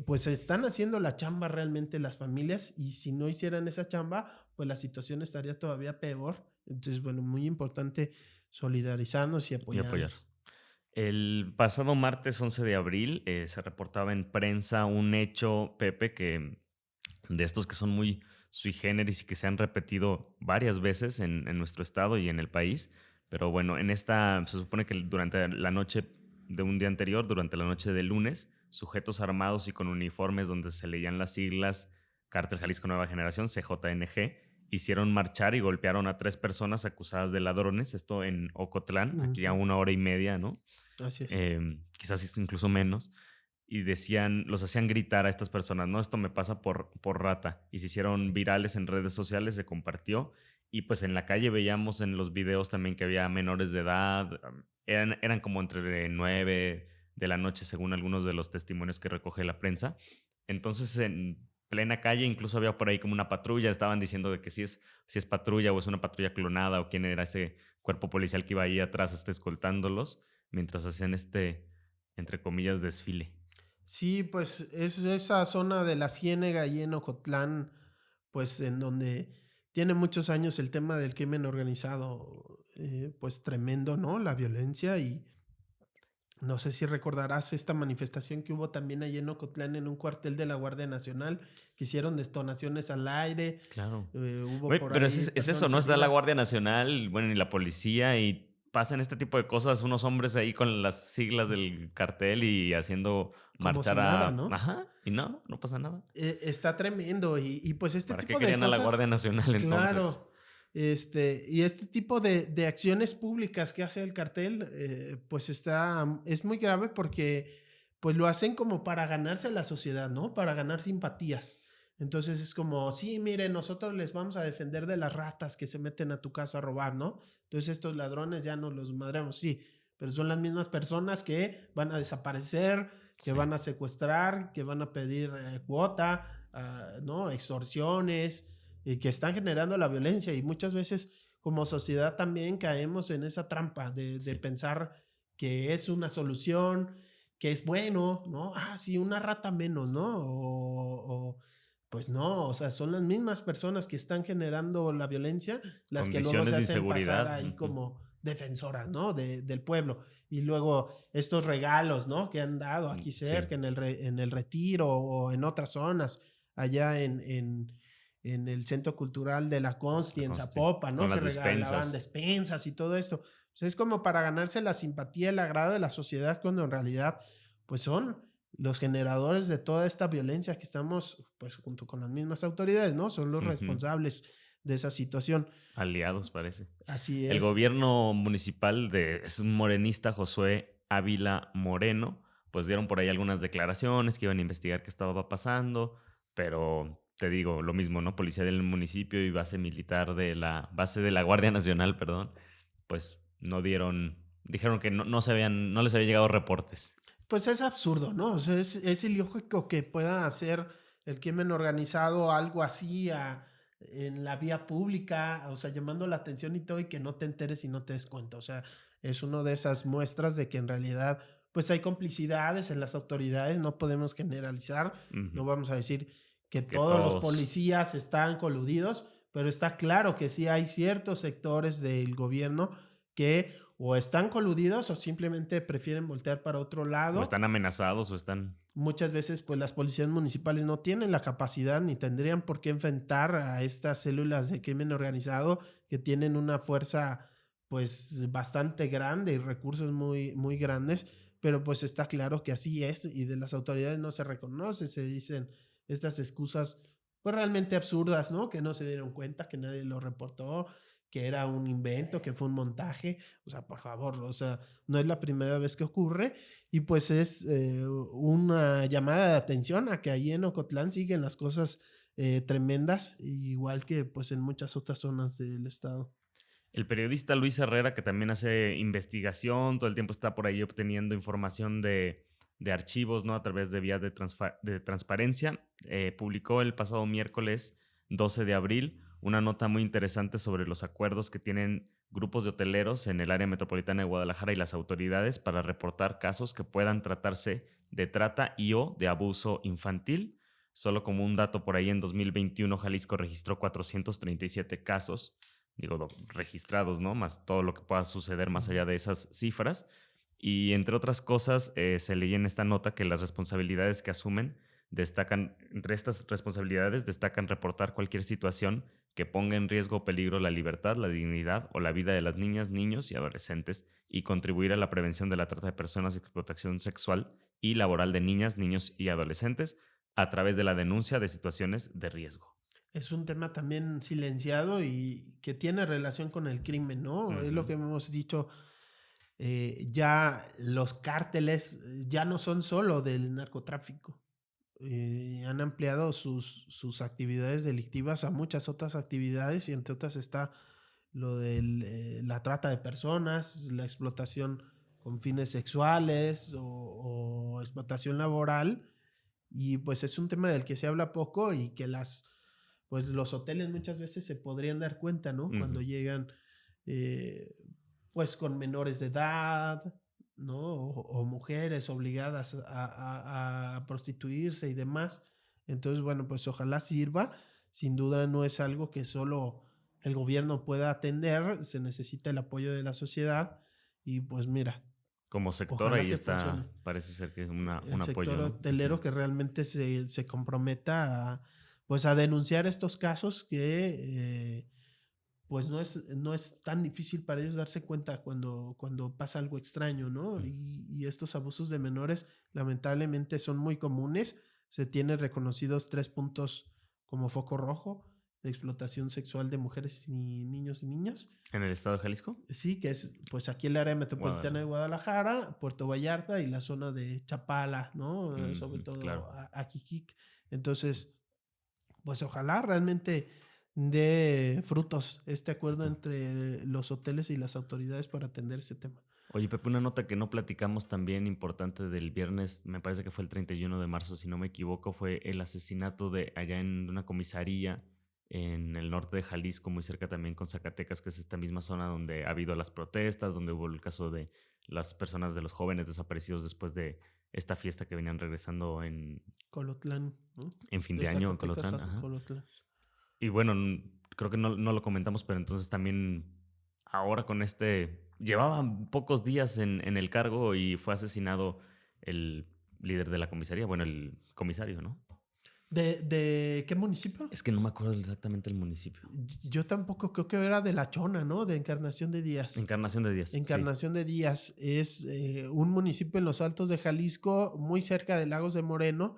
pues están haciendo la chamba realmente las familias y si no hicieran esa chamba, pues la situación estaría todavía peor. Entonces, bueno, muy importante solidarizarnos y Y apoyar. apoyarnos. El pasado martes 11 de abril se reportaba en prensa un hecho, Pepe, que de estos que son muy sui generis y que se han repetido varias veces en nuestro estado y en el país. Pero bueno, en esta se supone que durante la noche de un día anterior, durante la noche del lunes, sujetos armados y con uniformes donde se leían las siglas Cártel Jalisco Nueva Generación, CJNG, hicieron marchar y golpearon a 3 personas acusadas de ladrones, esto en Ocotlán, aquí a Ujú, 1 hora y media, ¿no? así es. Quizás incluso menos, y decían, los hacían gritar a estas personas, no, esto me pasa por rata, y se hicieron virales en redes sociales, se compartió, y pues en la calle veíamos en los videos también que había menores de edad, eran como entre 9 de la noche, según algunos de los testimonios que recoge la prensa. Entonces, en plena calle, incluso había por ahí como una patrulla, estaban diciendo de que si es patrulla o es una patrulla clonada o quién era ese cuerpo policial que iba ahí atrás escoltándolos mientras hacían entre comillas, desfile. Sí, pues es esa zona de la Ciénega y en Ocotlán, pues en donde tiene muchos años el tema del crimen organizado, pues tremendo, ¿no? La violencia y no sé si recordarás esta manifestación que hubo también allí en Ocotlán en un cuartel de la Guardia Nacional, que hicieron detonaciones al aire, Claro. hubo Güey, por pero ahí es eso, personas ¿no? Está la heridas. Guardia Nacional, bueno, y la policía, y pasan este tipo de cosas, unos hombres ahí con las siglas del cartel y haciendo Como marchar si nada, a... ¿no? Ajá, y no pasa nada. Está tremendo y pues este ¿Para qué tipo de querían a la Guardia cosas, Nacional entonces? claro, y este tipo de acciones públicas que hace el cartel, pues es muy grave porque pues lo hacen como para ganarse a la sociedad, ¿no? Para ganar simpatías. Entonces es como, sí, miren, nosotros les vamos a defender de las ratas que se meten a tu casa a robar, ¿no? Entonces estos ladrones ya no los madremos, sí, pero son las mismas personas que van a desaparecer, que Sí, van a secuestrar, que van a pedir cuota, ¿no? Extorsiones, que están generando la violencia y muchas veces como sociedad también caemos en esa trampa de sí. pensar que es una solución, que es bueno, ¿no? Ah, sí, una rata menos, ¿no? Pues no, o sea, son las mismas personas que están generando la violencia las que luego Condiciones se de hacen pasar inseguridad. ahí Ujú. como defensoras, ¿no? Del pueblo. Y luego estos regalos, ¿no? Que han dado aquí Sí, cerca, en el Retiro o en otras zonas, allá en el Centro Cultural de la Consti, la en consti. Zapopan, Con ¿no? Que las regalaban despensas. despensas y todo esto. O sea, es como para ganarse la simpatía, el agrado de la sociedad, cuando en realidad, pues son los generadores de toda esta violencia que estamos, pues junto con las mismas autoridades, ¿no? Son los Ujú. responsables de esa situación. Aliados, parece. Así El es. gobierno municipal es un morenista, Josué Ávila Moreno, pues dieron por ahí algunas declaraciones que iban a investigar qué estaba pasando, pero te digo, lo mismo, ¿no? Policía del municipio y base militar base de la Guardia Nacional, perdón, pues no dieron, dijeron que no les había llegado reportes. Pues es absurdo, ¿no? O sea, es ilógico que pueda hacer el crimen organizado algo así en la vía pública, o sea, llamando la atención y todo, y que no te enteres y no te des cuenta. O sea, es una de esas muestras de que en realidad, pues hay complicidades en las autoridades, no podemos generalizar, no Ujú. vamos a decir que Que todos los todos, policías están coludidos, pero está claro que sí hay ciertos sectores del gobierno que o están coludidos o simplemente prefieren voltear para otro o lado. están amenazados o están... Muchas veces, pues las policías municipales no tienen la capacidad ni tendrían por qué enfrentar a estas células de crimen organizado que tienen una fuerza, pues bastante grande y recursos muy, muy grandes, pero pues está claro que así es y de las autoridades no se reconoce, se dicen estas excusas, pues realmente absurdas, ¿no? Que no se dieron cuenta, que nadie lo reportó, que era un invento, que fue un montaje, o sea, por favor, o sea, no es la primera vez que ocurre y pues es una llamada de atención a que ahí en Ocotlán siguen las cosas tremendas, igual que pues en muchas otras zonas del estado. El periodista Luis Herrera, que también hace investigación, todo el tiempo está por ahí obteniendo información de archivos, ¿no? A través de vías de transparencia, publicó el pasado miércoles 12 de abril una nota muy interesante sobre los acuerdos que tienen grupos de hoteleros en el área metropolitana de Guadalajara y las autoridades para reportar casos que puedan tratarse de trata y o de abuso infantil. Solo como un dato por ahí, en 2021 Jalisco registró 437 casos, digo, registrados, ¿no? Más todo lo que pueda suceder más Ujú. allá de esas cifras. Y entre otras cosas, se leía en esta nota que las responsabilidades que asumen entre estas responsabilidades destacan reportar cualquier situación que ponga en riesgo o peligro la libertad, la dignidad o la vida de las niñas, niños y adolescentes y contribuir a la prevención de la trata de personas y explotación sexual y laboral de niñas, niños y adolescentes a través de la denuncia de situaciones de riesgo. Es un tema también silenciado y que tiene relación con el crimen, ¿no? Es lo Ujú. que hemos dicho, ya los cárteles ya no son solo del narcotráfico. Han ampliado sus actividades delictivas a muchas otras actividades y entre otras está lo de la trata de personas, la explotación con fines sexuales o explotación laboral y pues es un tema del que se habla poco y que pues los hoteles muchas veces se podrían dar cuenta, ¿no? Cuando Ujú. llegan eh, pues con menores de edad, ¿no? O mujeres obligadas a prostituirse y demás. Entonces, bueno, pues ojalá sirva. Sin duda no es algo que solo el gobierno pueda atender, se necesita el apoyo de la sociedad y pues mira, Como sector ojalá ahí que funcione. está, parece ser que es El un sector apoyo, ¿no? hotelero Ujú. que realmente se comprometa pues a denunciar estos casos que pues no es tan difícil para ellos darse cuenta cuando pasa algo extraño, ¿no? Mm. Y estos abusos de menores lamentablemente son muy comunes. Se tienen reconocidos 3 puntos como foco rojo de explotación sexual de mujeres y niños y niñas. ¿En el estado de Jalisco? Sí, que es pues aquí el área metropolitana de Guadalajara. Guadalajara, Puerto Vallarta y la zona de Chapala, ¿no? Sobre Ujú, todo claro. Ajijic. Entonces, pues ojalá realmente dé frutos este acuerdo Esto. entre los hoteles y las autoridades para atender ese tema. Oye, Pepe, una nota que no platicamos también importante del viernes, me parece que fue el 31 de marzo, si no me equivoco, fue el asesinato de allá en una comisaría en el norte de Jalisco, muy cerca también con Zacatecas, que es esta misma zona donde ha habido las protestas, donde hubo el caso de las personas, de los jóvenes desaparecidos después de esta fiesta que venían regresando Colotlán, ¿no? en fin De de año en Zacatecas Colotlán. a Ajá. Colotlán. Y bueno, creo que no lo comentamos, pero entonces también ahora con llevaba pocos días en el cargo y fue asesinado el líder de la comisaría, bueno, el comisario, ¿no? ¿De qué municipio? Es que no me acuerdo exactamente el municipio. Yo tampoco creo que era de La Chona, ¿no? De Encarnación de Díaz. Encarnación de Díaz, sí. Encarnación de Díaz es un municipio en los Altos de Jalisco, muy cerca de Lagos de Moreno,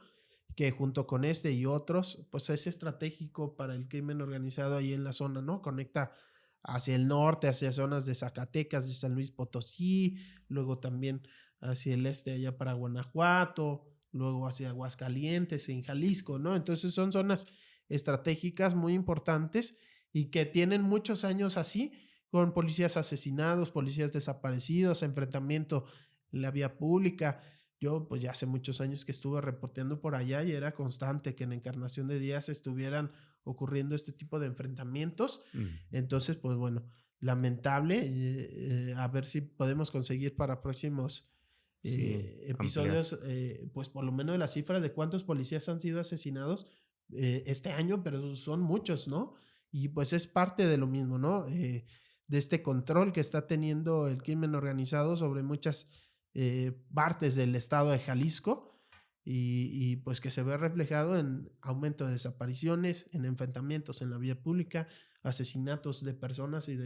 que junto con este y otros, pues es estratégico para el crimen organizado ahí en la zona, ¿no? Conecta hacia el norte, hacia zonas de Zacatecas, de San Luis Potosí, luego también hacia el este, allá para Guanajuato, luego hacia Aguascalientes, en Jalisco, ¿no? Entonces son zonas estratégicas muy importantes y que tienen muchos años así, con policías asesinados, policías desaparecidos, enfrentamiento en la vía pública. Yo, pues ya hace muchos años que estuve reporteando por allá y era constante que en Encarnación de Díaz estuvieran ocurriendo este tipo de enfrentamientos. Mm, Entonces, pues bueno, lamentable. A ver si podemos conseguir para próximos sí, ampliar. episodios, pues por lo menos la cifra de cuántos policías han sido asesinados este año, pero son muchos, ¿no? Y pues es parte de lo mismo, ¿no? De este control que está teniendo el crimen organizado sobre muchas partes del estado de Jalisco pues que se ve reflejado en aumento de desapariciones, en enfrentamientos en la vía pública, asesinatos de personas y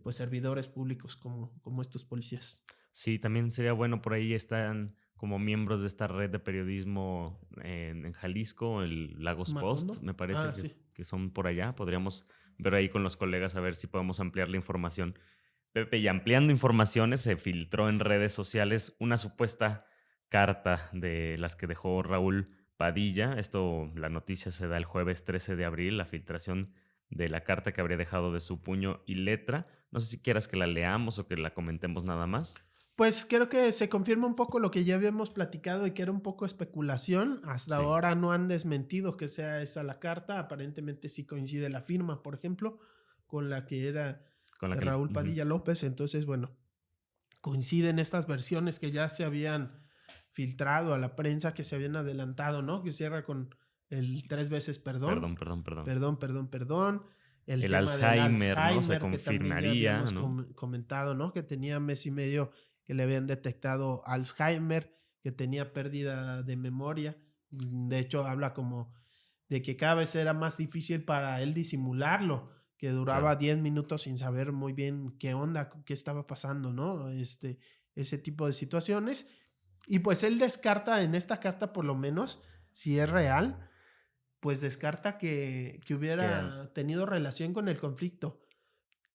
pues servidores públicos como estos policías. Sí, también sería bueno, por ahí están como miembros de esta red de periodismo en Jalisco, el Lagos Post, Macondo. me parece Ah, sí. que son por allá. Podríamos ver ahí con los colegas a ver si podemos ampliar la información. Pepe, y ampliando informaciones, se filtró en redes sociales una supuesta carta de las que dejó Raúl Padilla. Esto, la noticia se da el jueves 13 de abril, la filtración de la carta que habría dejado de su puño y letra. No sé si quieras que la leamos o que la comentemos nada más. Pues creo que se confirma un poco lo que ya habíamos platicado y que era un poco especulación. Hasta Sí, ahora no han desmentido que sea esa la carta. Aparentemente sí coincide la firma, por ejemplo, con la que era con la de que... Raúl Ujú. Padilla López. Entonces, bueno, coinciden estas versiones que ya se habían filtrado a la prensa, que se habían adelantado, ¿no? Que cierra con el 3 veces perdón, Perdón, perdón, perdón. perdón, perdón, perdón. El El tema del Alzheimer, ¿no? Se Alzheimer, que también ya confirmaría, habíamos ¿no? comentado, ¿no? Que tenía mes y medio que le habían detectado Alzheimer, que tenía pérdida de memoria. De hecho, habla como de que cada vez era más difícil para él disimularlo, que Claro. duraba 10 minutos sin saber muy bien qué onda, qué estaba pasando, ¿no? Ese tipo de situaciones. Y pues él descarta en esta carta, por lo menos, si es real, pues descarta que Que hubiera tenido relación con el conflicto.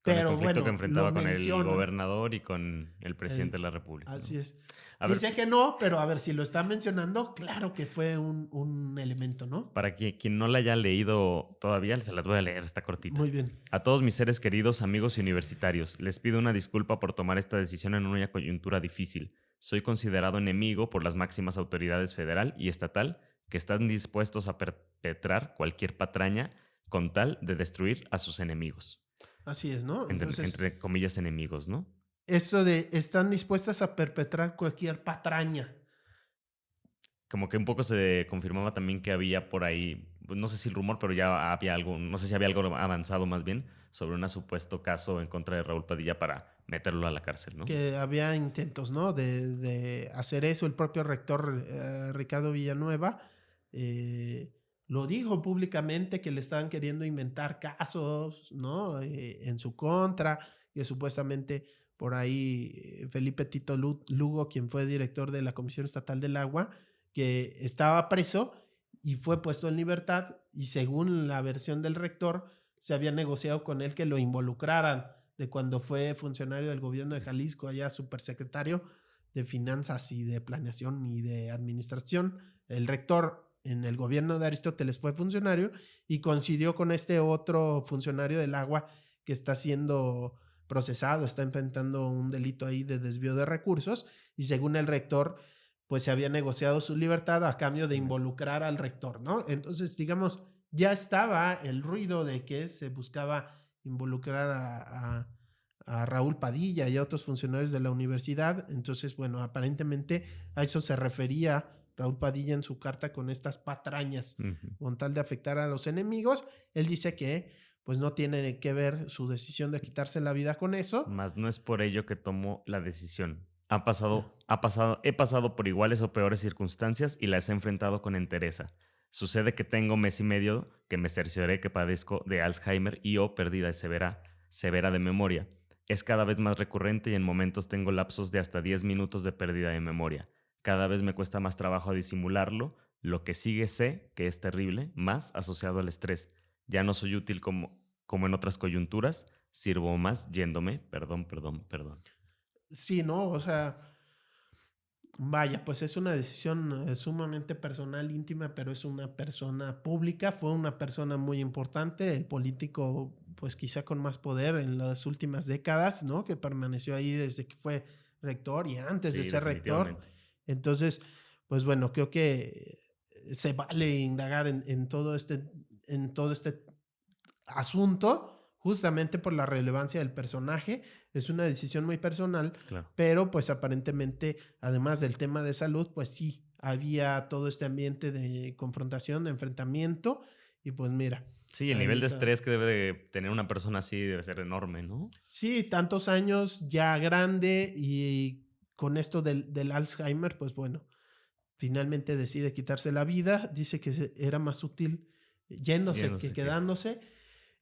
con el Pero conflicto que bueno, lo enfrentaba con el menciona. gobernador y con el El, presidente de la República, ¿no? así es. A ver, Dice que no, pero a ver si lo está mencionando, claro que fue un elemento, ¿no? para quien no la haya leído todavía, se las voy a leer, está cortita. Muy bien. A todos mis seres queridos, amigos y universitarios, les pido una disculpa por tomar esta decisión en una coyuntura difícil. Soy considerado enemigo por las máximas autoridades federal y estatal que están dispuestos a perpetrar cualquier patraña con tal de destruir a sus enemigos. Así es, ¿no? Entonces, Entre comillas, enemigos, ¿no? esto de están dispuestas a perpetrar cualquier patraña. Como que un poco se confirmaba también que había por ahí, pues, no sé si el rumor, pero ya había algo, no sé si había algo avanzado más bien sobre un supuesto caso en contra de Raúl Padilla para meterlo a la cárcel, ¿no? Que había intentos, ¿no? De hacer eso. El propio rector Ricardo Villanueva lo dijo públicamente que le estaban queriendo inventar casos, ¿no? En su contra, que supuestamente por ahí Felipe Tito Lugo, quien fue director de la Comisión Estatal del Agua, que estaba preso y fue puesto en libertad y según la versión del rector, se había negociado con él que lo involucraran de cuando fue funcionario del gobierno de Jalisco, allá supersecretario de Finanzas y de Planeación y de Administración. El rector en el gobierno de Aristóteles fue funcionario y coincidió con este otro funcionario del agua que está siendo procesado, está enfrentando un delito ahí de desvío de recursos y según el rector, pues se había negociado su libertad a cambio de involucrar al rector, ¿no? Entonces, digamos, ya estaba el ruido de que se buscaba involucrar a Raúl Padilla y a otros funcionarios de la universidad. Entonces, bueno, aparentemente a eso se refería Raúl Padilla en su carta con estas patrañas, Ujú. con tal de afectar a los enemigos. Él dice que pues no tiene que ver su decisión de quitarse la vida con eso. Mas no es por ello que tomo la decisión. He pasado por iguales o peores circunstancias y las he enfrentado con entereza. Sucede que tengo mes y medio que me cercioré que padezco de Alzheimer y o pérdida severa de memoria. Es cada vez más recurrente y en momentos tengo lapsos de hasta 10 minutos de pérdida de memoria. Cada vez me cuesta más trabajo disimularlo. Lo que sigue sé que es terrible, más asociado al estrés. Ya no soy útil como en otras coyunturas. Sirvo más yéndome. Perdón, perdón, perdón. Sí, ¿no? O sea, Vaya, pues es una decisión sumamente personal, íntima, pero es una persona pública, fue una persona muy importante, el político, pues quizá con más poder en las últimas décadas, ¿no? Que permaneció ahí desde que fue rector y antes de Sí, ser rector. definitivamente. Entonces, pues bueno, creo que se vale indagar en todo este asunto, justamente por la relevancia del personaje. Es una decisión muy personal, Claro. pero pues aparentemente, además del tema de salud, pues sí, había todo este ambiente de confrontación, de enfrentamiento, y pues mira, Sí, el ahí nivel de está. estrés que debe de tener una persona así debe ser enorme, ¿no? Sí, tantos años ya grande y con esto del Alzheimer, pues bueno, finalmente decide quitarse la vida, dice que era más útil yéndose que Yéndose que quedándose.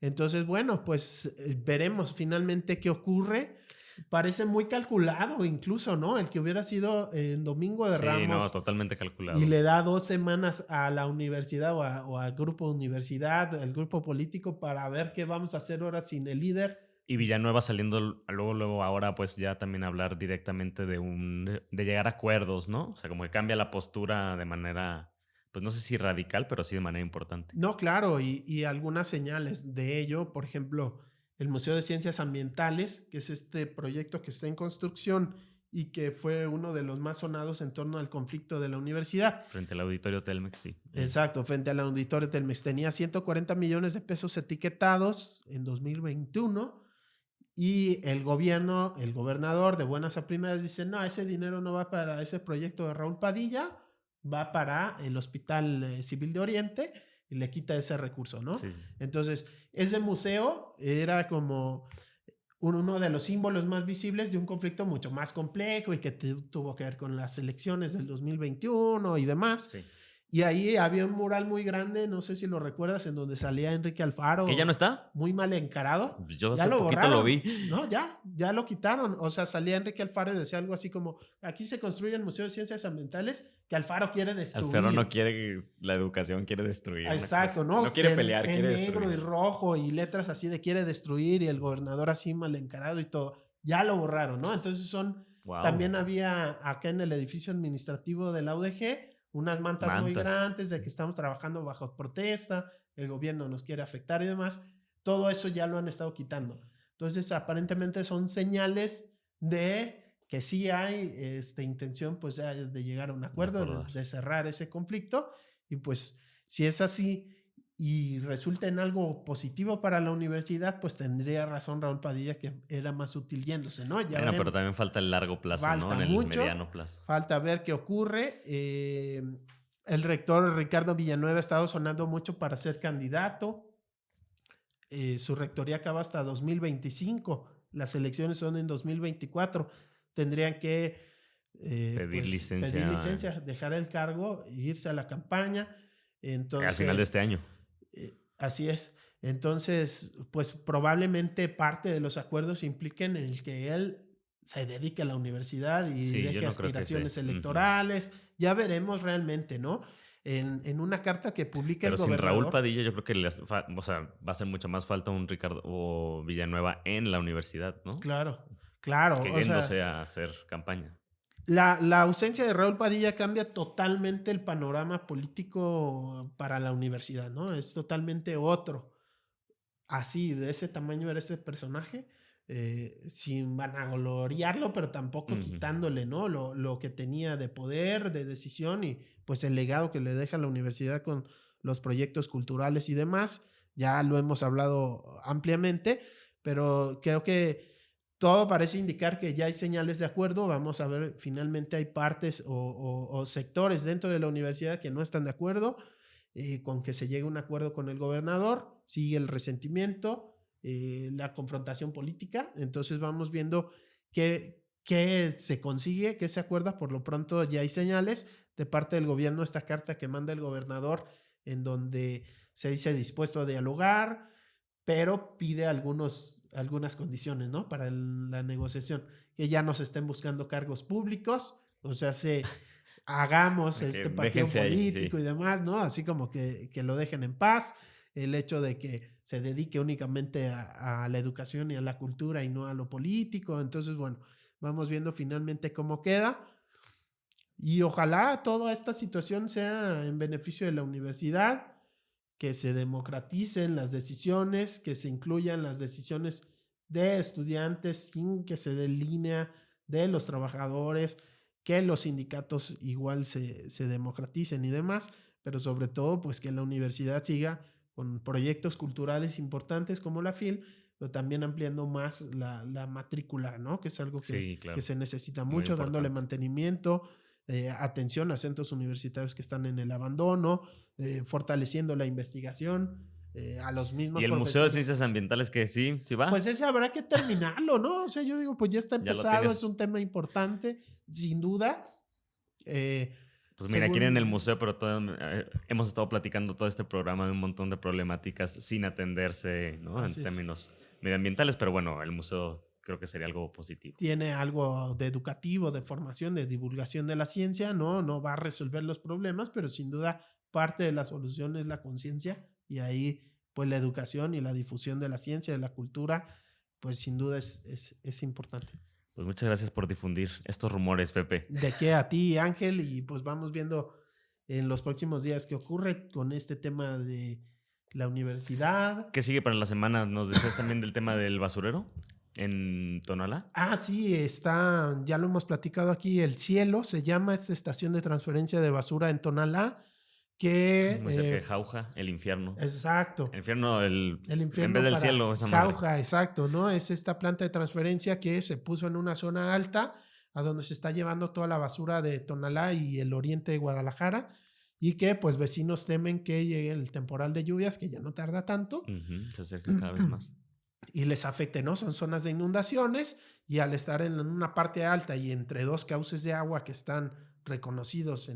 Entonces, bueno, pues veremos finalmente qué ocurre. Parece muy calculado incluso, ¿no? El que hubiera sido en Domingo de sí, no, Ramos totalmente y calculado. le da 2 semanas a la universidad o al grupo universidad, al grupo político para ver qué vamos a hacer ahora sin el líder. Y Villanueva saliendo luego ahora, pues ya también hablar directamente de llegar a acuerdos, ¿no? O sea, como que cambia la postura de manera, pues no sé si radical, pero sí de manera importante. No, claro, y algunas señales de ello, por ejemplo, el Museo de Ciencias Ambientales, que es este proyecto que está en construcción y que fue uno de los más sonados en torno al conflicto de la universidad. Frente al auditorio Telmex, sí. Exacto, frente al auditorio Telmex tenía 140 millones de pesos etiquetados en 2021 y el gobierno, el gobernador de buenas a primeras dice, no, ese dinero no va para ese proyecto de Raúl Padilla, va para el Hospital Civil de Oriente y le quita ese recurso, ¿no? Sí, sí, sí. Entonces, ese museo era como uno de los símbolos más visibles de un conflicto mucho más complejo y que tuvo que ver con las elecciones del 2021 y demás. Sí. Y ahí había un mural muy grande, no sé si lo recuerdas, en donde salía Enrique ¿Que ya no Alfaro está? muy mal encarado. Yo Ya hace lo poquito lo borraron, vi. ¿no? Ya lo quitaron. O sea, salía Enrique Alfaro y decía algo así como, aquí se construye el Museo de Ciencias Ambientales que Alfaro quiere Alfaro no destruir. quiere la educación, quiere destruir una cosa. Exacto, No ¿no? quiere pelear, En quiere negro destruir. y rojo y letras así de quiere destruir y el gobernador así mal encarado y todo. Ya lo borraron, ¿no? Entonces Wow. también había acá en el edificio administrativo de la UDG unas mantas muy Mantas. grandes de Sí. que estamos trabajando bajo protesta, el gobierno nos quiere afectar y demás. Todo eso ya lo han estado quitando. Entonces, aparentemente son señales de que sí hay intención pues de llegar a un De acuerdo, acordar. de cerrar ese conflicto y pues si es así y resulta en algo positivo para la universidad, pues tendría razón Raúl Padilla que era más útil yéndose, ¿no? Ya Bueno, pero veremos. también falta el largo plazo, ¿no? Falta En el mucho, mediano plazo. falta ver qué ocurre. El rector Ricardo Villanueva ha estado sonando mucho para ser candidato. Su rectoría acaba hasta 2025. Las elecciones son en 2024. Tendrían que Pedir pues pedir licencia licencia, dejar el cargo, irse a la campaña. al final de Entonces, este año. así es. Entonces, pues probablemente parte de los acuerdos impliquen en el que él se dedique a la universidad y Sí, yo deje no creo que se. aspiraciones Ujú. electorales. Ya veremos realmente, ¿no? En una carta que publica el Pero sin Raúl gobernador. Padilla, yo creo que o sea, va a hacer mucho más falta un Ricardo o Villanueva en la universidad, ¿no? Claro, claro. Que O sea, yéndose a hacer campaña. la ausencia de Raúl Padilla cambia totalmente el panorama político para la universidad, ¿no? Es totalmente otro. Así, de ese tamaño era ese personaje, sin vanagloriarlo, pero tampoco Ujú. quitándole, ¿no? Lo que tenía de poder, de decisión y pues el legado que le deja la universidad con los proyectos culturales y demás. Ya lo hemos hablado ampliamente, pero creo que todo parece indicar que ya hay señales de acuerdo. Vamos a ver, finalmente hay partes o sectores dentro de la universidad que no están de acuerdo con que se llegue a un acuerdo con el gobernador, sigue el resentimiento, la confrontación política, entonces vamos viendo qué se consigue, qué se acuerda, por lo pronto ya hay señales de parte del gobierno, esta carta que manda el gobernador en donde se dice dispuesto a dialogar, pero pide algunas condiciones, ¿no? Para la negociación, que ya no se estén buscando cargos públicos, o sea, hagamos De que este partido déjense ahí, sí. político y demás, ¿no? Así como que lo dejen en paz, el hecho de que se dedique únicamente a la educación y a la cultura y no a lo político. Entonces, bueno, vamos viendo finalmente cómo queda. Y ojalá toda esta situación sea en beneficio de la universidad, que se democraticen las decisiones, que se incluyan las decisiones de estudiantes sin que se dé línea de los trabajadores, que los sindicatos igual se democraticen y demás, pero sobre todo pues que la universidad siga con proyectos culturales importantes como la FIL, pero también ampliando más la matrícula, ¿no? Que es algo Sí, que claro. se necesita Muy mucho, dándole importante. mantenimiento, atención a centros universitarios que están en el abandono, fortaleciendo la investigación, a los Y mismos el Museo de profesores. Ciencias Ambientales que sí Pues va, ese habrá que terminarlo, ¿no? O sea, yo digo, pues ya está ya lo empezado, es tienes. un tema importante, sin duda. Eh, Pues mira, quieren el según, museo, pero hemos estado platicando todo este programa de un montón de problemáticas sin atenderse, ¿no? En así es, términos medioambientales, pero bueno, el museo creo que sería algo positivo. tiene algo de educativo, de formación, de divulgación de la ciencia, ¿no? No va a resolver los problemas, pero sin duda parte de la solución es la conciencia y ahí pues la educación y la difusión de la ciencia, de la cultura, pues sin duda es importante. Pues muchas gracias por difundir estos rumores, Pepe. De qué a ti, Ángel, y pues vamos viendo en los próximos días qué ocurre con este tema de la universidad. ¿Qué sigue para la semana? ¿Nos decías también del tema del basurero en Tonalá? Ah, sí, está, ya lo hemos platicado aquí, El Cielo se llama esta estación de transferencia de basura en Tonalá, que, Muy cerca de Jauja, el infierno. exacto, El infierno, el en vez infierno del para cielo, esa madre. Jauja, exacto, ¿no? Es esta planta de transferencia que se puso en una zona alta, a donde se está llevando toda la basura de Tonalá y el oriente de Guadalajara, y que pues vecinos temen que llegue el temporal de lluvias, que ya no tarda tanto, Se acerca cada vez más. y les afecte, ¿no? Son zonas de inundaciones y al estar en una parte alta y entre dos cauces de agua que están reconocidos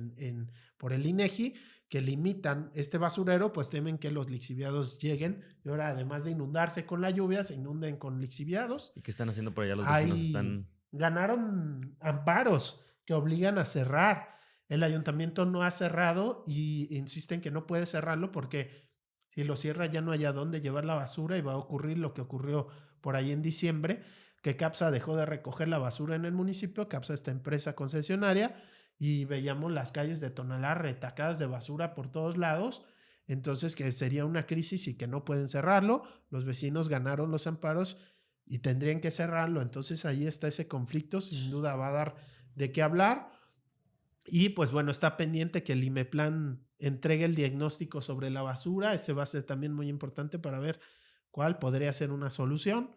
por el INEGI, que limitan este basurero, pues temen que los lixiviados lleguen y ahora además de inundarse con la lluvia, se inunden con lixiviados. ¿Y qué están haciendo por allá los vecinos? Hay, ganaron amparos que obligan a cerrar. El ayuntamiento no ha cerrado y insisten que no puede cerrarlo porque si lo cierra ya no hay a dónde llevar la basura y va a ocurrir lo que ocurrió por ahí en diciembre, que CAPSA dejó de recoger la basura en el municipio, CAPSA, esta empresa concesionaria, y veíamos las calles de Tonalá retacadas de basura por todos lados. Entonces que sería una crisis y que no pueden cerrarlo. Los vecinos ganaron los amparos y tendrían que cerrarlo. Entonces ahí está ese conflicto, sin duda va a dar de qué hablar. Y pues bueno, está pendiente que el IMEPLAN entregue el diagnóstico sobre la basura. Ese va a ser también muy importante para ver cuál podría ser una solución.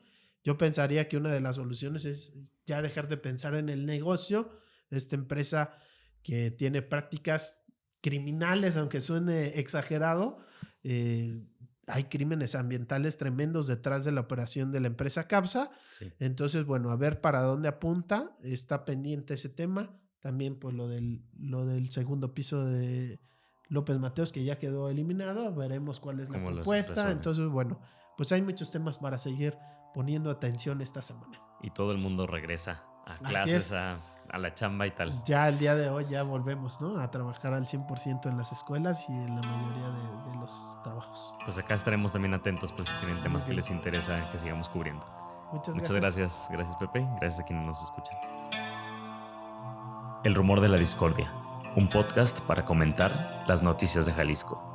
Yo pensaría que una de las soluciones es ya dejar de pensar en el negocio. Esta empresa que tiene prácticas criminales, aunque suene exagerado, hay crímenes ambientales tremendos detrás de la operación de la empresa CAPSA. Sí. Entonces, bueno, a ver para dónde apunta. Está pendiente ese tema. También pues lo del segundo piso de López Mateos, que ya quedó eliminado. Veremos cuál es la ¿Cómo los propuesta. resuelven? Entonces, bueno, pues hay muchos temas para seguir poniendo atención esta semana. Y todo el mundo regresa a Así clases, es. a la chamba y tal. Ya el día de hoy ya volvemos, ¿no? A trabajar al 100% en las escuelas y en la mayoría de los trabajos. Pues acá estaremos también atentos por si tienen Muy temas que bien. les interesa que sigamos cubriendo. Muchas Muchas gracias. gracias. Gracias, Pepe. Gracias a quienes nos escuchan. El rumor de la discordia. Un podcast para comentar las noticias de Jalisco.